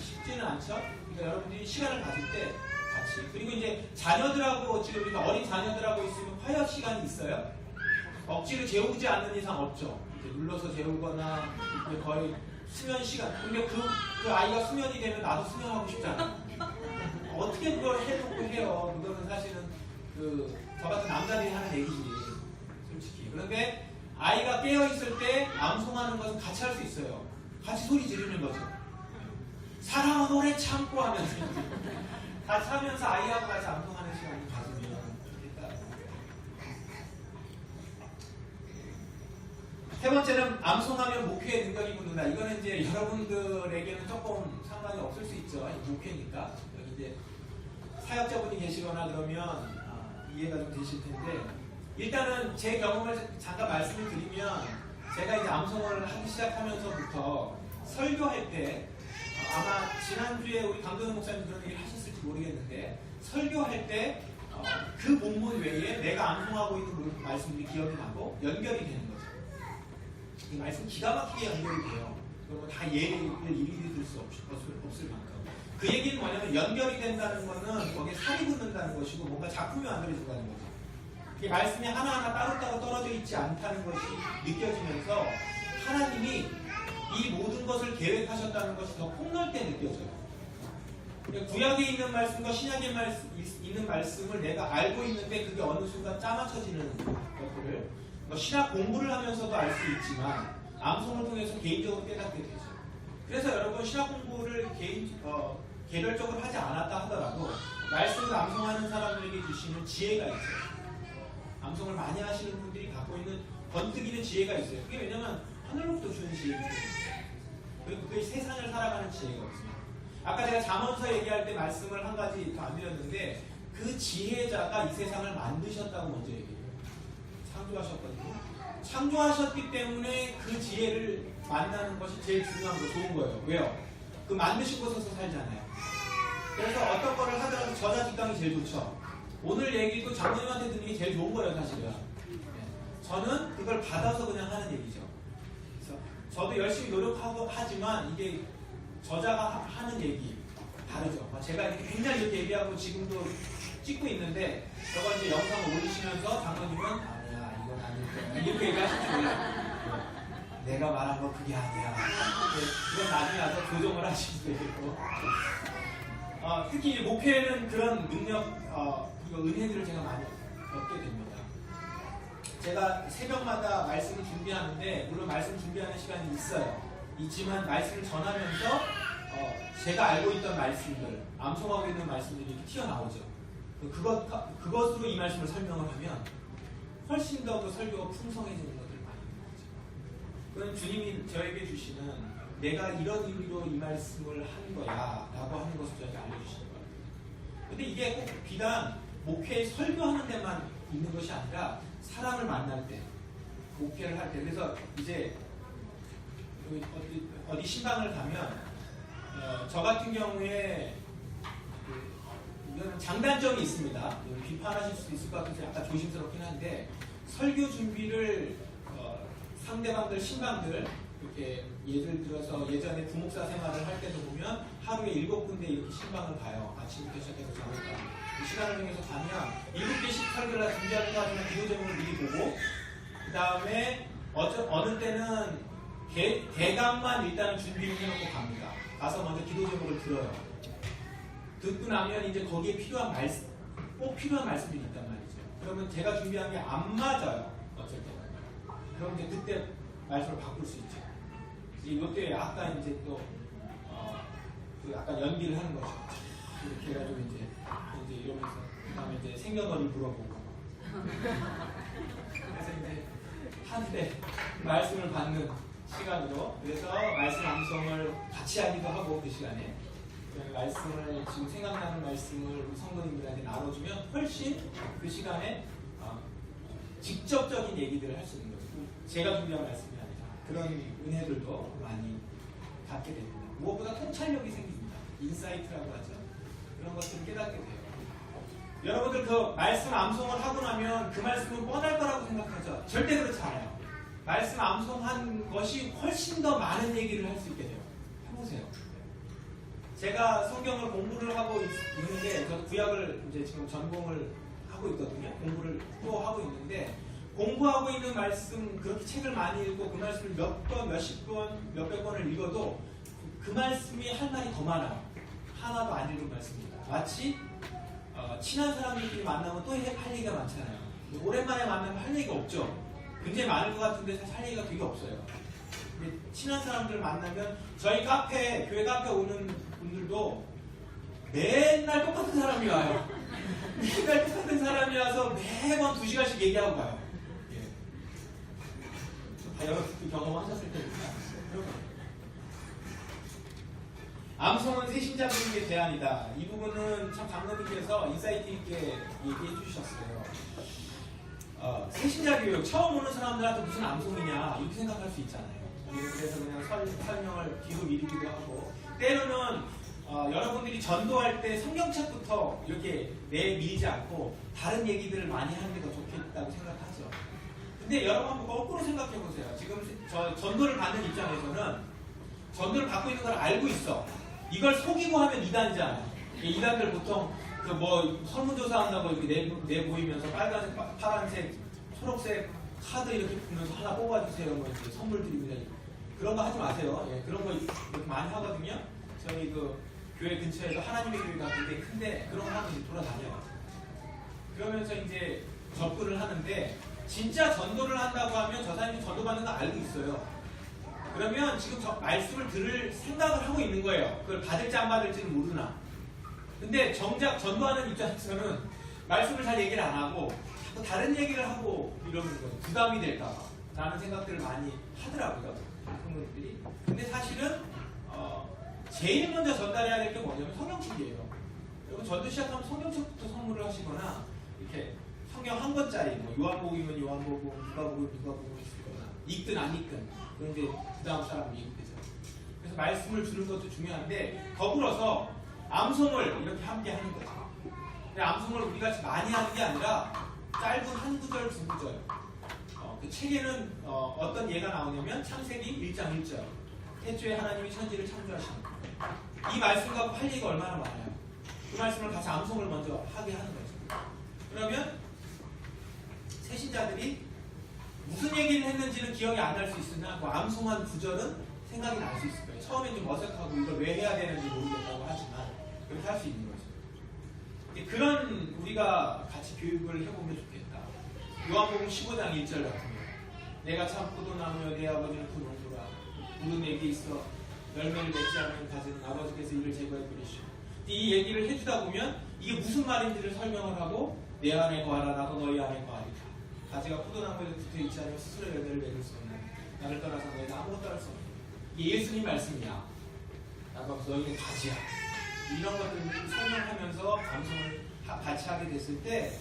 쉽지는 않죠. 그러니까 여러분들이 시간을 가질 때 같이 그리고 이제 자녀들하고 지금 우리가 어린 자녀들하고 있으면 화요 시간이 있어요. 억지로 재우지 않는 이상 없죠. 이제 눌러서 재우거나 이제 거의 수면 시간. 근데 그 아이가 수면이 되면 나도 수면하고 싶잖아. 어떻게 그걸 해놓고 해요. 그거는 사실은 저 같은 남자들이 하는 얘기지. 솔직히. 그런데 아이가 깨어있을 때 암송하는 것은 같이 할 수 있어요. 같이 소리 지르는 거죠. 사랑은 오래 참고 하면서 같이 하면서 아이하고 같이 암송하는 시간을 가지면 좋겠다. 세 번째는 암송하면 목회의 능력이 붙는다. 이거는 이제 여러분들에게는 조금 상관이 없을 수 있죠. 목회니까. 여기 이제 사역자분이 계시거나 그러면 이해가 좀 되실 텐데 일단은 제 경험을 잠깐 말씀을 드리면 제가 이제 암송을 하기 시작하면서부터 설교할 때 아마 지난주에 우리 강도현 목사님 그런 얘기를 하셨을지 모르겠는데 설교할 때 그 본문 외에 내가 암송하고 있는 말씀들이 기억이 나고 연결이 되는 거죠. 이 말씀 기가 막히게 연결이 돼요. 그리고 다 예를 일일이 들 수 없을 만큼. 그 얘기는 뭐냐면 연결이 된다는 거는 거기에 살이 붙는다는 것이고 뭔가 작품이 만들어진다는 거죠. 이 말씀이 하나하나 따로따로 떨어져 있지 않다는 것이 느껴지면서 하나님이 이 모든 것을 계획하셨다는 것이 더 폭넓게 느껴져요. 구약에 있는 말씀과 신약에 있는 말씀을 내가 알고 있는데 그게 어느 순간 짜맞춰지는 것들을 신학 공부를 하면서도 알 수 있지만 암송을 통해서 개인적으로 깨닫게 되죠. 그래서 여러분 신학 공부를 개별적으로 하지 않았다 하더라도 말씀을 암송하는 사람들에게 주시는 지혜가 있어요. 암송을 많이 하시는 분들이 갖고 있는 번뜩이는 지혜가 있어요. 그게 왜냐면 하늘로부터 주는 지혜이기 때문에. 그리고 그게 세상을 살아가는 지혜가 없습니다. 아까 제가 잠언서 얘기할 때 말씀을 한 가지 더 안 드렸는데 그 지혜자가 이 세상을 만드셨다고 먼저 얘기해요. 창조하셨거든요. 창조하셨기 때문에 그 지혜를 만나는 것이 제일 중요한 거 좋은 거예요. 왜요? 그 만드신 곳에서 살잖아요. 그래서 어떤 거를 하더라도 저자 직강이 제일 좋죠. 오늘 얘기도 장모님한테 듣는 게 제일 좋은 거예요, 사실은. 저는 그걸 받아서 그냥 하는 얘기죠. 그래서 저도 열심히 노력하고 하지만 이게 저자가 하는 얘기 다르죠. 제가 굉장히 이렇게 얘기하고 지금도 찍고 있는데 저거 이제 영상을 올리시면서 장모님은 아니야 이건 아닐 거야 이렇게 얘기하실지 몰라요. 내가 말한 거 그게 아니야. 그건 나중에 와서 교정을 하시면 되겠고. 특히 목회는 그런 능력, 그리고 은혜들을 제가 많이 얻게 됩니다. 제가 새벽마다 말씀을 준비하는데 물론 말씀 준비하는 시간이 있지만 말씀을 전하면서 제가 알고 있던 말씀들, 암송하고 있는 말씀들이 이렇게 튀어나오죠. 그것으로 이 말씀을 설명을 하면 훨씬 더 그 설교가 풍성해지는 것들을 많이 보죠. 그건 주님이 저에게 주시는 내가 이런 의미로 이 말씀을 한 거야 라고 하는 것을 저에게 알려주시는 거예요. 근데 이게 꼭 비단 목회 설교하는 데만 있는 것이 아니라 사람을 만날 때, 목회를 할 때. 그래서 이제 어디 신방을 가면 저 같은 경우에 이건 장단점이 있습니다. 비판하실 수도 있을 것 같아서 약간 조심스럽긴 한데 설교 준비를 상대방들, 신방들 이렇게 예를 들어서 예전에 부목사 생활을 할 때도 보면 하루에 7군데 이렇게 신방을 가요. 아침부터 시작해서 저녁까지. 시간을 정해서 가면 7개씩 설교를 준비하는 거 하지만 기도 제목을 미리 보고 그 다음에 어느 때는 대강만 일단은 준비를 해놓고 갑니다. 가서 먼저 기도 제목을 들어요. 듣고 나면 이제 거기에 꼭 필요한 말씀들이 있단 말이죠. 그러면 제가 준비한 게 안 맞아요. 어쩔 때는. 그럼 이제 그때 말씀을 바꿀 수 있죠. 이때 약간 이제 또 약간 연기를 하는 거죠. 이렇게 해가지고 이제 이러면서 그다음에 이제 생년월일 물어보고 그래서 이제 한때 말씀을 받는 시간으로 그래서 말씀 암송을 같이 하기도 하고 그 시간에 말씀을 지금 생각나는 말씀을 우리 성도님들한테 나눠주면 훨씬 그 시간에 직접적인 얘기들을 할 수 있는 거죠. 제가 준비한 말씀이 아니라 그런 은혜들도 많이 갖게 됩니다. 무엇보다 통찰력이 생깁니다. 인사이트라고 하죠. 그런 것들을 깨닫게 돼요. 여러분들 그 말씀 암송을 하고 나면 그 말씀은 뻔할 거라고 생각하죠. 절대 그렇지 않아요. 말씀 암송한 것이 훨씬 더 많은 얘기를 할 수 있게 돼요. 해보세요. 제가 성경을 공부를 하고 있는데 저도 구약을 이제 지금 전공을 하고 있거든요. 공부를 또 하고 있는데 공부하고 있는 말씀 그렇게 책을 많이 읽고 그 말씀을 몇 번, 몇십 번, 몇백 번을 읽어도 그 말씀이 할 말이 더 많아요. 하나도 안 읽은 말씀입니다. 마치 친한 사람들끼리 만나면 또 할 얘기가 많잖아요. 오랜만에 만나면 할 얘기가 없죠. 굉장히 많을 것 같은데 사실 할 얘기가 되게 없어요. 근데 친한 사람들 만나면 저희 교회 카페 오는 분들도 맨날 똑같은 사람이 와요. 맨날 똑같은 사람이 와서 매번 2시간씩 얘기하고 가요. 다 여러분도 경험하셨을 테니까. 암송은 새신자분에게 제한이다. 이 부분은 참 장로님께서 인사이트 있게 얘기해 주셨어요. 새신자 교육 처음 오는 사람들한테 무슨 암송이냐 이렇게 생각할 수 있잖아요. 그래서 그냥 설명을 뒤로 미루기도 하고 때로는 여러분들이 전도할 때 성경책부터 이렇게 내밀지 않고 다른 얘기들을 많이 하는 게 더 좋겠다고 생각하죠. 근데 여러분 한번 거꾸로 생각해 보세요. 지금 저 전도를 받는 입장에서는 전도를 받고 있는 걸 알고 있어. 이걸 속이고 하면 이단이잖아요. 이단들 보통 그 뭐 설문조사 한다고 이렇게 내보이면서 빨간색, 파란색, 초록색 카드 이렇게 보면서 하나 뽑아주세요. 뭐 이제 선물 드립니다. 그런 거 하지 마세요. 예, 그런 거 이렇게 많이 하거든요. 저희 그 교회 근처에도 하나님의 교회가 굉장히 큰데 그런 거 하면 이제 돌아다녀요. 그러면서 이제 접근을 하는데 진짜 전도를 한다고 하면 저 사람이 전도받는 거 알고 있어요. 그러면 지금 저 말씀을 들을 생각을 하고 있는 거예요. 그걸 받을지 안 받을지는 모르나. 근데 정작 전도하는 입장에서는 말씀을 잘 얘기를 안 하고 자꾸 다른 얘기를 하고 이러는 거예요. 부담이 될까 봐 라는 생각들을 많이 하더라고요. 성도들이. 근데 사실은 제일 먼저 전달해야 될 게 뭐냐면 성경책이에요. 여러분 전도 시작하면 성경책부터 선물을 하시거나 이렇게 성경 한 권짜리 뭐 요한복음이면 요한복음, 누가복음이면 누가복음을 쓰거나 읽든 안 읽든 그런데 그 다음 사람은 읽겠죠. 그래서 말씀을 주는 것도 중요한데 더불어서 암송을 이렇게 함께 하는 거죠. 근데 암송을 우리 같이 많이 하는 게 아니라 짧은 한 구절, 두 구절. 그 책에는 어떤 예가 나오냐면 창세기 1장 1절. 태초에 하나님이 천지를 창조하시는 거예요. 이 말씀 갖고 할 얘기가 얼마나 많아요. 그 말씀을 같이 암송을 먼저 하게 하는 거죠. 그러면 새신자들이 무슨 얘기를 했는지는 기억이 안 날 수 있으나 그 암송한 구절은 생각이 날 수 있을 거예요. 처음엔 좀 어색하고 이걸 왜 해야 되는지 모르겠다고 하지만 그렇게 할 수 있는 거죠. 그런 우리가 같이 교육을 해보면 좋겠다. 요한복음 15장 1절 같은 거. 내가 참 포도나무여 내 아버지는 그 농부라. 우리 내게 있어 열매를 맺지 않는 가지는 아버지께서 이를 제거해 버리시오. 이 얘기를 해주다 보면 이게 무슨 말인지를 설명을 하고 내 안에 거하라 나도 너희 안에 거하리라. 가지가 포도나무에 붙어 있지 않으면 스스로 열매를 맺을 수 없는 나를 떠나서 너희는 아무것도 할 수 없는 이게 예수님 말씀이야. 라고 하면서 너희는 가지야. 이런 것들을 설명하면서 암송을 같이 하게 됐을 때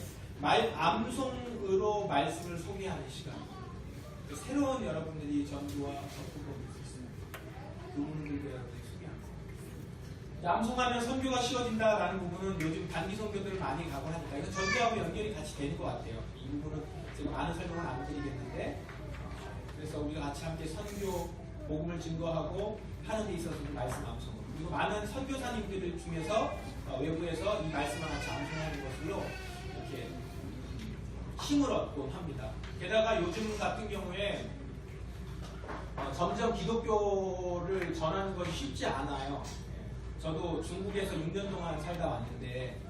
암송으로 말씀을 소개하는 시간. 새로운 여러분들이 전도와 접근법이 있습니다. 그분들도 여러분들이 소개합니다. 암송하면 선교가 쉬워진다라는 부분은 요즘 단기 선교들을 많이 가고 하니까 이건 전도하고 연결이 같이 되는 것 같아요. 이 부분은 제가 많은 설명을 안 드리겠는데 그래서 우리가 같이 함께 선교 복음을 증거하고 하는 데 있어서는 말씀 암송으로 그리고 많은 선교사님들 중에서 외부에서 이 말씀을 같이 암송하는 것으로 이렇게 힘을 얻곤 합니다. 게다가 요즘 같은 경우에 점점 기독교를 전하는 것이 쉽지 않아요. 저도 중국에서 6년 동안 살다 왔는데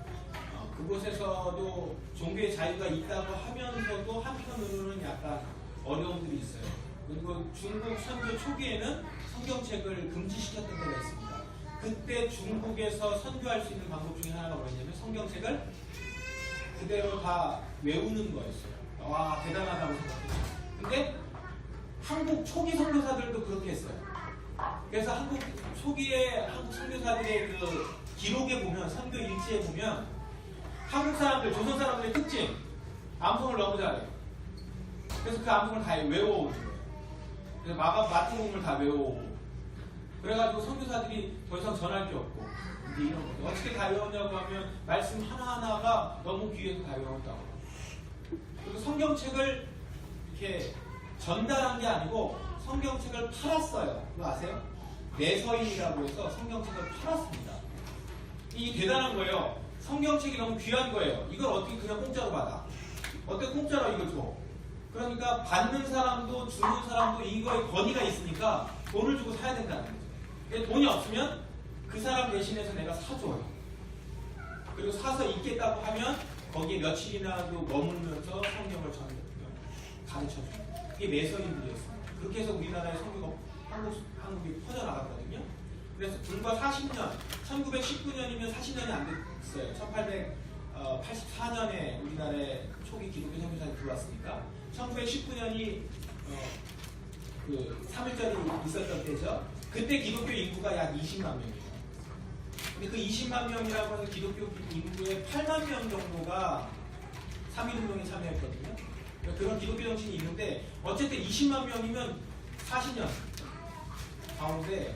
그곳에서도 종교의 자유가 있다고 하면서도 한편으로는 약간 어려움들이 있어요. 그리고 중국 선교 초기에는 성경책을 금지시켰던 때가 있습니다. 그때 중국에서 선교할 수 있는 방법 중에 하나가 뭐였냐면 성경책을 그대로 다 외우는 거였어요. 와 대단하다고 생각했어요. 근데 한국 초기 선교사들도 그렇게 했어요. 그래서 한국 초기에 한국 선교사들의 그 기록에 보면 선교 일지에 보면 한국 사람들, 조선 사람들의 특징 암송을 너무 잘해요. 그래서 그 암송을 다 외워오는 거예요. 그래서 마태복음을 다 외워오고 그래가지고 선교사들이 더 이상 전할 게 없고 이제 이런 거죠. 어떻게 다 외웠냐고 하면 말씀 하나하나가 너무 귀해서 다 외웠다고. 그리고 성경책을 이렇게 전달한 게 아니고 성경책을 팔았어요. 그거 아세요? 내서인이라고 해서 성경책을 팔았습니다. 이게 대단한 거예요. 성경책이 너무 귀한 거예요. 이걸 어떻게 그냥 공짜로 받아? 어떻게 공짜로 이걸 줘? 그러니까 받는 사람도 주는 사람도 이거에 권위가 있으니까 돈을 주고 사야 된다는 거죠. 돈이 없으면 그 사람 대신해서 내가 사줘요. 그리고 사서 읽겠다고 하면 거기에 며칠이나도 머물면서 성경을 가르쳐줘요. 이게 매서인들이었습니다. 그렇게 해서 우리나라의 성교가 한국이 퍼져나갔거든요. 그래서 불과 40년, 1919년이면 40년이 안 됐어요. 1884년에 우리나라에 초기 기독교 선교사들이 들어왔으니까 1919년이 그 3.1절이 있었던 때죠. 그때 기독교 인구가 약 20만 명이에요. 근데 그 20만 명이라고 하는 기독교 인구의 8만 명 정도가 3.1운동에 참여했거든요. 그런 기독교 정신이 있는데 어쨌든 20만 명이면 40년 가운데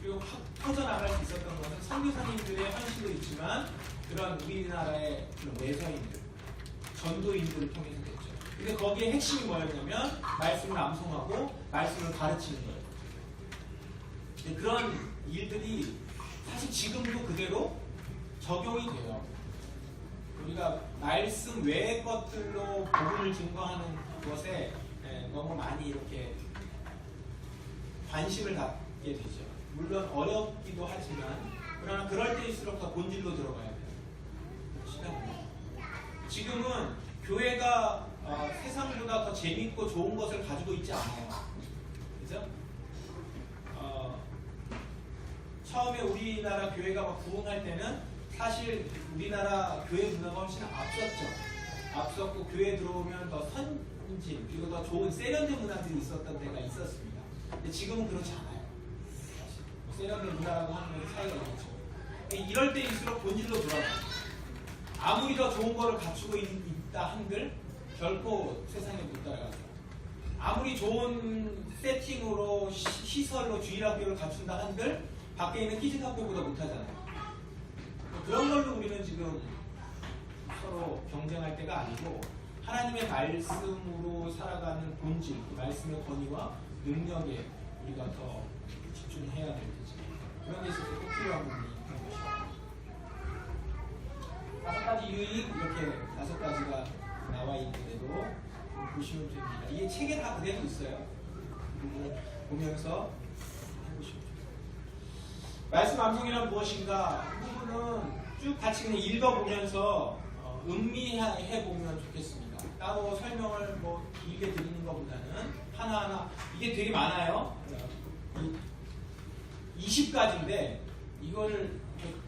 그리고 퍼져나갈 수 있었던 것은 선교사님들의 헌신도 있지만 그런 우리나라의 그런 내서인들, 전도인들을 통해서 됐죠. 근데 거기에 핵심이 뭐였냐면 말씀을 암송하고 말씀을 가르치는 거예요. 근데 그런 일들이 사실 지금도 그대로 적용이 돼요. 우리가 말씀 외의 것들로 복음을 증거하는 것에 너무 많이 이렇게 관심을 갖게 되죠. 물론 어렵기도 하지만 그러나 그럴 때일수록 더 본질로 들어가야 돼요. 시간이. 지금은 교회가 세상보다 더 재밌고 좋은 것을 가지고 있지 않아요. 그죠? 처음에 우리나라 교회가 막 부흥할 때는 사실 우리나라 교회 문화가 훨씬 앞섰고 교회에 들어오면 더 선진 그리고 더 좋은 세련된 문화들이 있었던 때가 있었습니다. 근데 지금은 그렇지 않아요. 세련된 문화라고 하는 건 차이가 있죠. 이럴 때일수록 본질로 돌아가요. 아무리 더 좋은 거를 갖추고 있다 한들 결코 세상에 못 따라가죠. 아무리 좋은 세팅으로 시설로 주일학교를 갖춘다 한들 밖에 있는 키즈학교보다 못하잖아요. 그런 걸로 우리는 지금 서로 경쟁할 때가 아니고 하나님의 말씀으로 살아가는 본질, 그 말씀의 권위와 능력에 우리가 더 집중해야 될 테지. 그런 데 있어서 꼭 필요한 부분이 있는 것이죠. 5가지 유익 이렇게 5가지가 나와 있는데도 보시면 됩니다. 이게 책에 다 그대로 있어요. 보면서 해보시면 됩니다. 말씀 암송이란 무엇인가? 이 부분은 쭉 같이 그냥 읽어보면서 음미해 보면 좋겠습니다. 따로 설명을 뭐 길게 드리는 것보다는 하나하나 이게 되게 많아요. 20가지인데 이거를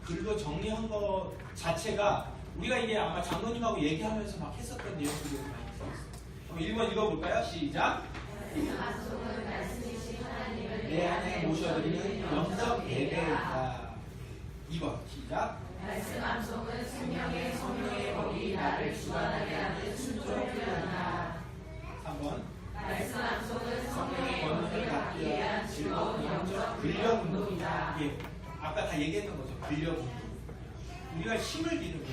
글로 정리한 것 자체가 우리가 이게 아마 장로님하고 얘기하면서 막 했었던 내용들이 많이 있어요. 한번 1번 읽어볼까요? 시작! 내 안에 모셔드리는 영적 예배이다. 2번 시작! 말씀 암송은 성령의 법이 나를 주관하게 하는 순종이다. 3번 말씀 암송은 성령의 권능을 받기 위한 즐거운 영적 근력 운동이다. 예, 아까 다 얘기했던 거죠. 근력 운동. 우리가 힘을 기르는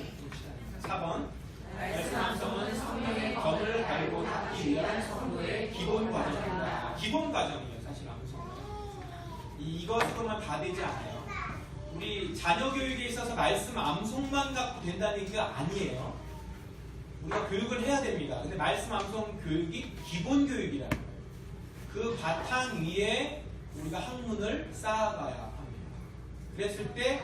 4번 말씀 암송은 성령의 검을 달고 닦기 위한 성도의 기본 과정이다. 기본 과정이에요. 사실 암송은 이것으로만 다 되지 않아요. 우리 자녀 교육에 있어서 말씀 암송만 갖고 된다는 얘기가 아니에요. 우리가 교육을 해야 됩니다. 근데 말씀 암송 교육이 기본 교육이라는 거예요. 그 바탕 위에 우리가 학문을 쌓아가야 합니다. 그랬을 때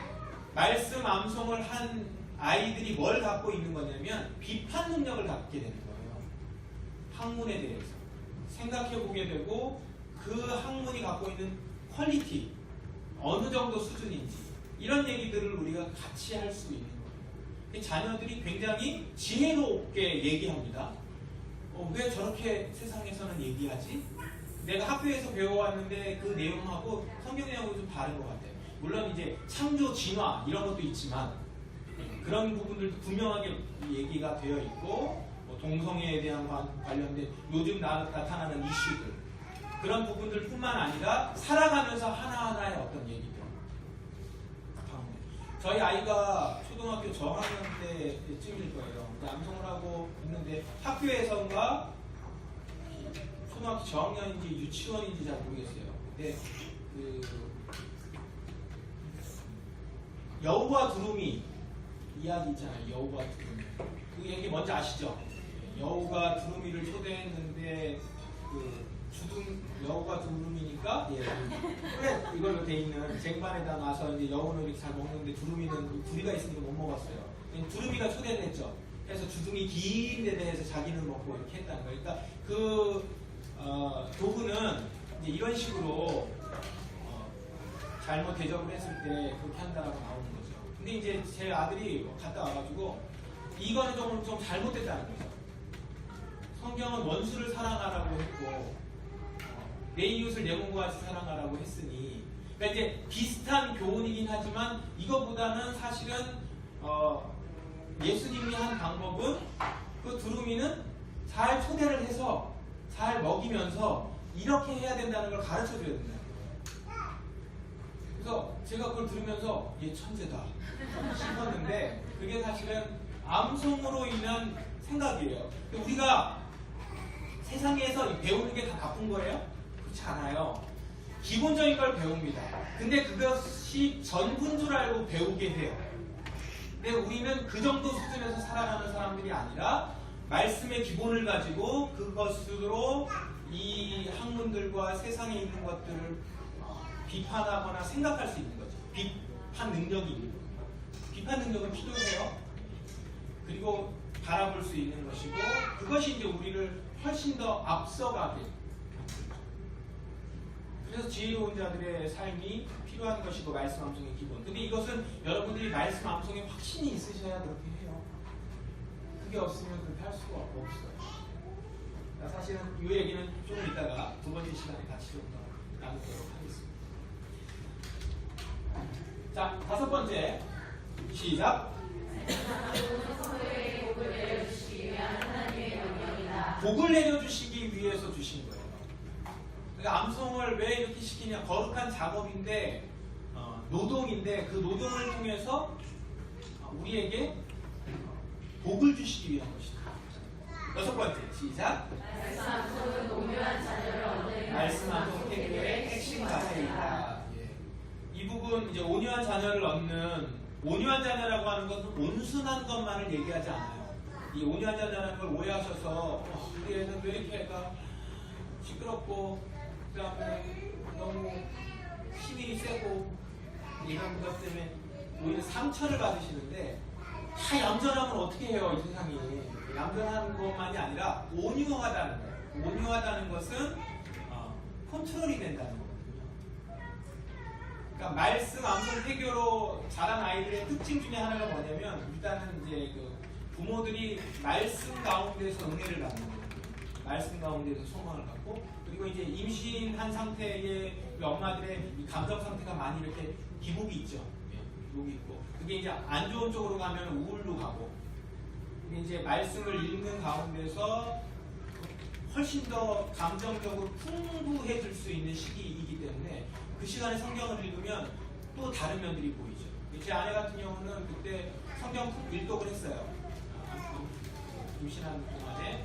말씀 암송을 한 아이들이 뭘 갖고 있는 거냐면 비판 능력을 갖게 되는 거예요. 학문에 대해서 생각해 보게 되고 그 학문이 갖고 있는 퀄리티 어느 정도 수준인지 이런 얘기들을 우리가 같이 할 수 있는 거예요. 자녀들이 굉장히 지혜롭게 얘기합니다. 왜 저렇게 세상에서는 얘기하지? 내가 학교에서 배워왔는데 그 내용하고 성경 내용하고 좀 다른 것 같아요. 물론 이제 창조 진화 이런 것도 있지만 그런 부분들도 분명하게 얘기가 되어 있고 동성애에 대한 관련된 요즘 나타나는 이슈들 그런 부분들 뿐만 아니라 살아가면서 하나하나의 어떤 얘기들 저희 아이가 초등학교 저학년 때쯤일 거예요. 암송을 하고 있는데 학교에선가 초등학교 저학년인지 유치원인지 잘 모르겠어요. 근데 그 여우와 두루미 이야기 있잖아요. 여우와 두루미. 그 얘기 뭔지 아시죠? 여우가 두루미를 초대했는데 여우가 두루미니까 그래 이걸로 돼 있는 쟁반에다 놔서 이제 여우는 이렇게 잘 먹는데 두루미는 부리가 있으니까 못 먹었어요. 두루미가 초대를 했죠. 그래서 주둥이 긴 데 대해서 자기는 먹고 이렇게 했다는 거예요. 그러니까 그 도구는 이제 이런 식으로 잘못 대접을 했을 때 그렇게 한다라고 나오는 거죠. 근데 이제 제 아들이 갔다 와가지고 이거는 좀 잘못됐다는 거죠. 성경은 원수를 사랑하라고 했고 내 이웃을 내 몸과 같이 사랑하라고 했으니 그러니까 이제 비슷한 교훈이긴 하지만 이거보다는 사실은 예수님이 한 방법은 그 두루미는 잘 초대를 해서 잘 먹이면서 이렇게 해야 된다는 걸 가르쳐 줘야 된다. 그래서 제가 그걸 들으면서 얘 천재다 싶었는데 그게 사실은 암송으로 인한 생각이에요. 우리가 세상에서 배우는 게 다 나쁜 거예요? 그렇지 않아요. 기본적인 걸 배웁니다. 근데 그것이 전부인 줄 알고 배우게 해요. 근데 우리는 그 정도 수준에서 살아가는 사람들이 아니라 말씀의 기본을 가지고 그것으로 이 학문들과 세상에 있는 것들을 비판하거나 생각할 수 있는 거죠. 비판 능력이 있는 거예요. 비판 능력은 필요해요. 그리고 바라볼 수 있는 것이고 그것이 이제 우리를 훨씬 더 앞서가게 만들죠. 그래서 지혜로운 자들의 삶이 필요한 것이고 말씀 암송의 기본. 근데 이것은 여러분들이 말씀 암송에 확신이 있으셔야 그렇게 해요. 그게 없으면 그렇게 할 수가 없어요. 사실은 이 얘기는 조금 이따가 두 번째 시간에 같이 좀 더 나누도록 하겠습니다. 자, 다섯 번째 시작. 복을 내려주시기 위해서 주신 거예요. 그러니까 암송을 왜 이렇게 시키냐? 거룩한 작업인데 노동인데 그 노동을 통해서 우리에게 복을 주시기 위한 것이다. 여섯 번째 시작. 말씀 암송은 오묘한 자녀를 얻는 말씀 암송 태교의 핵심 과제이다. 이 부분 이제 온유한 자녀를 얻는 온유한 자녀라고 하는 것은 온순한 것만을 얘기하지 않아요. 이 온유한 자녀라는 걸 오해하셔서 우리 애는 왜 이렇게 할까? 시끄럽고 그다음에 너무 힘이 세고 이런 것 때문에 오히려 상처를 받으시는데 다 얌전하면 어떻게 해요? 이 세상이 얌전한 것만이 아니라 온유하다는 거예요. 온유하다는 것은 컨트롤이 된다는 거거든요. 그러니까 말씀 암송 태교로 자란 아이들의 특징 중에 하나가 뭐냐면 일단은 이제 그 부모들이 말씀 가운데서 은혜를 받는 거예요. 말씀 가운데서 소망을 갖고 그리고 이제 임신한 상태의 엄마들의 이 감정 상태가 많이 이렇게 기복이 있죠. 기복이 있고 그게 이제 안 좋은 쪽으로 가면 우울로 가고 근데 이제 말씀을 읽는 가운데서 훨씬 더 감정적으로 풍부해질 수 있는 시기이기 때문에 그 시간에 성경을 읽으면 또 다른 면들이 보이죠. 제 아내 같은 경우는 그때 성경 일독을 했어요. 임신한 동안에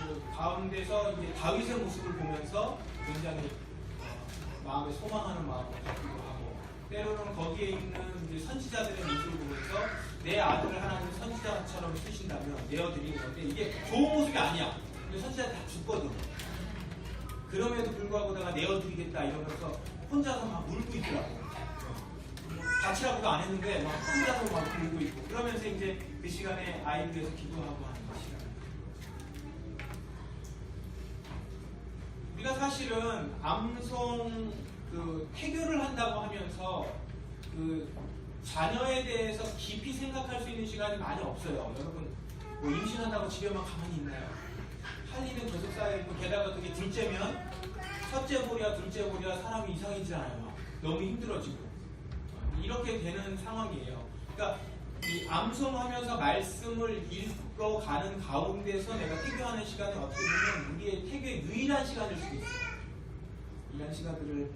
그 가운데서 이제 다윗의 모습을 보면서 굉장히 마음에 소망하는 마음을 갖기도 하고 때로는 거기에 있는 이제 선지자들의 모습을 보면서 내 아들을 하나님 선지자처럼 쓰신다면 내어드리는 건데 이게 좋은 모습이 아니야. 근데 선지자들 다 죽거든. 그럼에도 불구하고 내가 내어드리겠다 이러면서 혼자서 막 울고 있더라고. 같이라고도 안 했는데 막 혼자서 막 울고 있고 그러면서 이제 그 시간에 아이를 위해서 기도하고 하는 것이라. 우리가 사실은 암송 그 태교를 한다고 하면서 그 자녀에 대해서 깊이 생각할 수 있는 시간이 많이 없어요. 여러분 뭐 임신한다고 집에만 가만히 있나요? 할 일은 계속 쌓여있고 게다가 그게 둘째면 첫째 보랴 둘째 보랴 사람이 이상해지잖아요. 너무 힘들어지고 이렇게 되는 상황이에요. 그러니까 이 암송하면서 말씀을 읽어가는 가운데서 내가 태교하는 시간이 어떻게 보면 우리의 태교의 유일한 시간일 수도 있어요. 이런 시간들을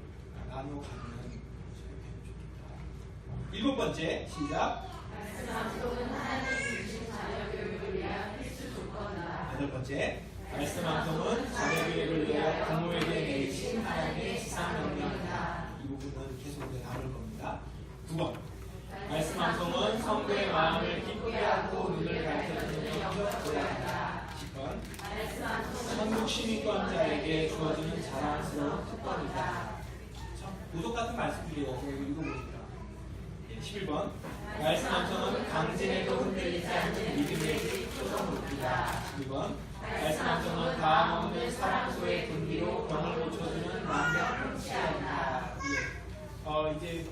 나눠가는 시간이 되면 좋겠다. 일곱 번째 시작. 말씀 암송은 하나님 주신 자녀 교육을 위한 필수 조건이다. 여덟 번째 말씀 암송은 자녀 교육을 위하여 부모에게 내리신 하나님의 지상명령이다. 이 부분은 계속 우리가 다룰 겁니다. 9번 말씀 암송은 성도의 마음을 기쁘게 하고 눈을 밝혀주는 영적 보약이다. 10번 말씀 암송은 천국 시민권자에게 주어지는 자랑스러운 특권이다. 참 보석 같은 말씀들이에요. 제가 이거 읽어보니까. 11번 말씀 암송은 강진에도 흔들리지 않는 믿음의 표정물이다. 12번 말씀 암송은 다음 없는 사랑소의 분기로 병을 고쳐주는 만병통치약이다. 이제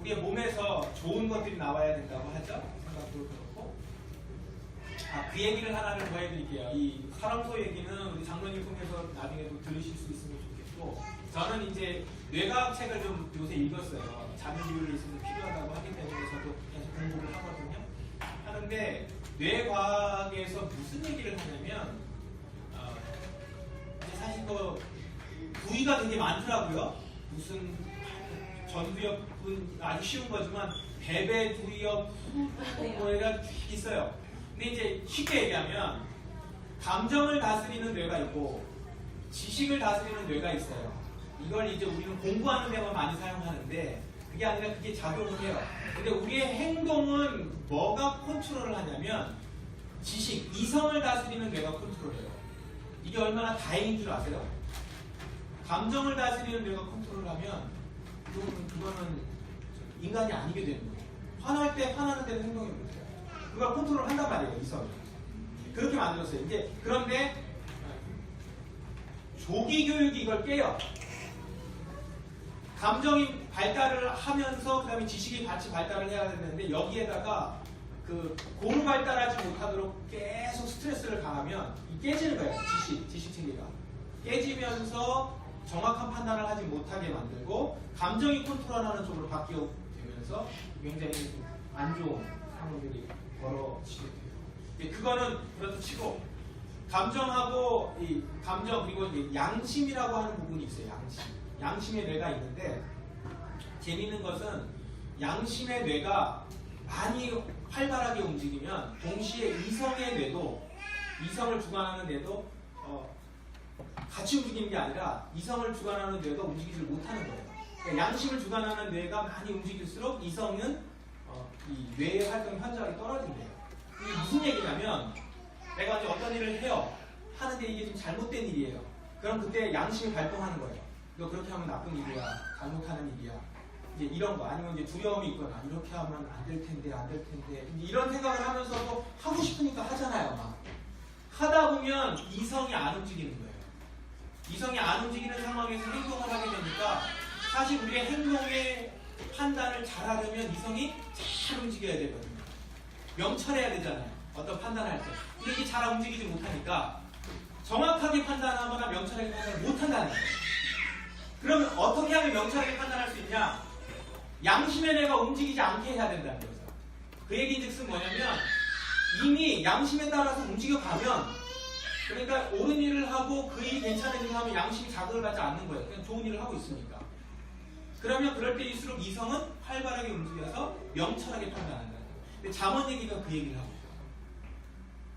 우리의 몸에서 좋은 것들이 나와야 된다고 하죠. 생각도 그렇고. 그 얘기를 하나를 더 해드릴게요. 이 사랑소 얘기는 우리 장로님 통해서 나중에도 들으실 수 있으면 좋겠고, 저는 이제 뇌과학 책을 좀 요새 읽었어요. 자녀 비율이 있으면 필요하다고 하기 때문에 저도 계속 공부를 하거든요. 하는데 뇌과학에서 무슨 얘기를 하냐면 사실 그 부위가 되게 많더라고요. 무슨 전두엽은 아주 쉬운 거지만 배배 두엽 뭐가 있어요. 근데 이제 쉽게 얘기하면 감정을 다스리는 뇌가 있고 지식을 다스리는 뇌가 있어요. 이걸 이제 우리는 공부하는 데만 많이 사용하는데 그게 아니라 그게 작용을 해요. 근데 우리의 행동은 뭐가 컨트롤을 하냐면 지식, 이성을 다스리는 뇌가 컨트롤해요. 이게 얼마나 다행인 줄 아세요? 감정을 다스리는 뇌가 컨트롤하면 그거는 인간이 아니게 되는 거예요. 화날 때 화나는 대로 행동이 못해요. 그걸 컨트롤 한단 말이에요, 이성이. 그렇게 만들었어요. 이제 그런데 조기 교육이 이걸 깨요. 감정이 발달을 하면서 그 다음에 지식이 같이 발달을 해야 되는데 여기에다가 그 고루 발달하지 못하도록 계속 스트레스를 가하면 깨지는 거예요. 지식 체계가 깨지면서 정확한 판단을 하지 못하게 만들고 감정이 컨트롤하는 쪽으로 바뀌게 되면서 굉장히 좀 안 좋은 상황들이 벌어지게 돼요. 그거는 그렇다 치고 감정하고 이 감정 그리고 양심이라고 하는 부분이 있어요. 양심의 뇌가 있는데 재미있는 것은 양심의 뇌가 많이 활발하게 움직이면 동시에 이성의 뇌도 이성을 주관하는 뇌도 같이 움직이는 게 아니라 이성을 주관하는 뇌가 움직이지 못하는 거예요. 그러니까 양심을 주관하는 뇌가 많이 움직일수록 이성은 이 뇌의 활동 현저하게 떨어진대요. 이게 무슨 얘기냐면 내가 이제 어떤 일을 해요. 하는데 이게 좀 잘못된 일이에요. 그럼 그때 양심이 발동하는 거예요. 너 그렇게 하면 나쁜 일이야. 잘못하는 일이야. 이제 이런 거 아니면 이제 두려움이 있거나 이렇게 하면 안 될 텐데 이제 이런 생각을 하면서도 하고 싶으니까 하잖아요. 막 하다 보면 이성이 안 움직이는 거예요. 이성이 안 움직이는 상황에서 행동을 하게 되니까 사실 우리의 행동의 판단을 잘하려면 이성이 잘 움직여야 되거든요. 명철해야 되잖아요. 어떤 판단할 때. 근데 이게 잘 움직이지 못하니까 정확하게 판단하거나 명철하게 판단을 못한다는 거예요. 그러면 어떻게 하면 명철하게 판단할 수 있냐? 양심의 뇌가 움직이지 않게 해야 된다는 거죠. 그 얘기즉슨 뭐냐면 이미 양심에 따라서 움직여가면 그러니까 옳은 일을 하고 그 일이 괜찮은 일을 하면 양심이 자극을 받지 않는 거예요. 그냥 좋은 일을 하고 있으니까. 그러면 그럴 때일수록 이성은 활발하게 움직여서 명철하게 판단한다는 거예요. 근데 잠언 얘기가 그 얘기를 하고 있어요.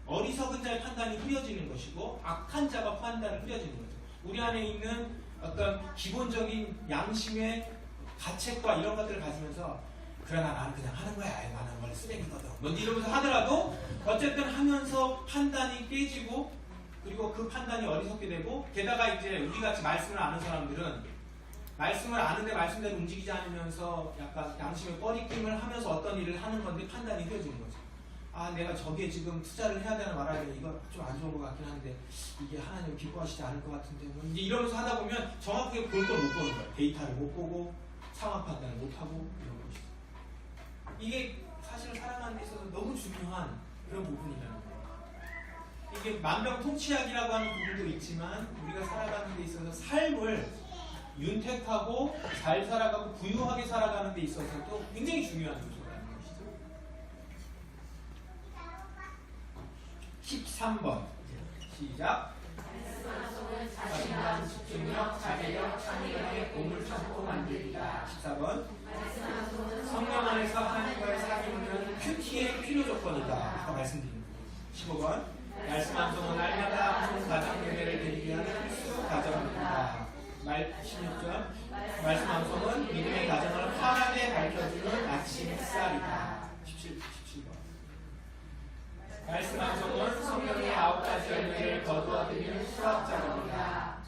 어리석은 자의 판단이 흐려지는 것이고 악한 자가 판단을 흐려지는 거죠. 우리 안에 있는 어떤 기본적인 양심의 가책과 이런 것들을 가지면서 그러나 나는 그냥 하는 거야. 나는 원래 쓰레기거든. 뭔지 이러면서 하더라도 어쨌든 하면서 판단이 깨지고 그리고 그 판단이 어리석게 되고 게다가 이제 우리같이 말씀을 아는 사람들은 말씀을 아는데 말씀대로 움직이지 않으면서 약간 양심의 꺼리낌을 하면서 어떤 일을 하는 건데 판단이 흐려지는 거죠. 아 내가 저기에 지금 투자를 해야 되나 말아야 되나 이거 좀 안 좋은 것 같긴 한데 이게 하나님 기뻐하시지 않을 것 같은데 뭐 이제 이러면서 하다 보면 정확하게 볼 걸 못 보는 거예요. 데이터를 못 보고 상황 판단을 못 하고 이런 것이죠. 이게 사실 살아가는 데 있어서 너무 중요한 그런 부분이라는 거예요. 이게 만병통치약이라고 하는 부분도 있지만 우리가 살아가는 데 있어서 삶을 윤택하고 잘 살아가고 부유하게 살아가는 데 있어서도 굉장히 중요한 요소라는 것이죠. 13번 시작. 자신감, 집중력, 자제력, 창의력의 보물 창고 만들기다. 14번 성령 안에서 하나님과의 사귐은 큐티의 필요 조건이다. 아까 말씀드린 거. 15번 말씀 한 송은 날마다 한 가정 예배를 드리기 위한 필수 가정입니다. 16절 말씀 한 송은 믿음의 가정을 환하게 밝혀주는 아침 햇살이다. 17번 말씀 한 송은 성령의 9가지 열매를 거두어드리는 수학자입니다.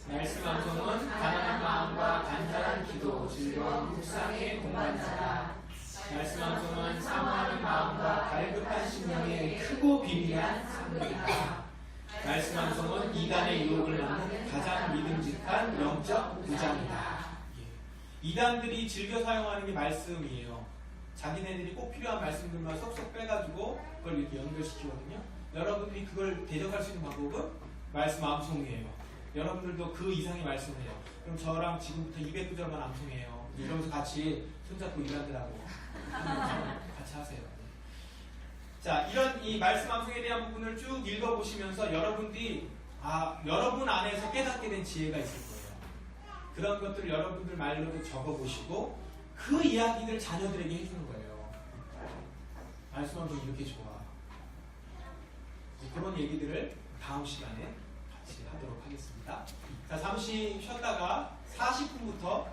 말씀 한 송은 가난한 마음과 간절한 기도, 즐거운 묵상의 동반자다. 말씀 한 송은 사모하는 마음과 갈급한 심령의 크고 비밀한 상급이다. 말씀 한 송은 이단의 유혹을 막는 가장 믿음직한 영적 무장이다. 이단들이 즐겨 사용하는 게 말씀이에요. 자기네들이 꼭 필요한 말씀들만 쏙쏙 빼가지고 그걸 이렇게 연결시키거든요. 여러분들이 그걸 대적할 수 있는 방법은 말씀 암송이에요. 여러분들도 그 이상의 말씀을 해요. 그럼 저랑 지금부터 200구절만 암송해요. 이러면서 같이 손잡고 이단들하고 같이 하세요. 자, 이런 이 말씀 암송에 대한 부분을 쭉 읽어보시면서 여러분들이 여러분 안에서 깨닫게 된 지혜가 있을 거예요. 그런 것들을 여러분들 말로도 적어보시고 그 이야기들을 자녀들에게 해주는 거예요. 말씀 암송 이렇게 좋아. 그런 얘기들을 다음 시간에 같이 하도록 하겠습니다. 자, 잠시 쉬었다가 40분부터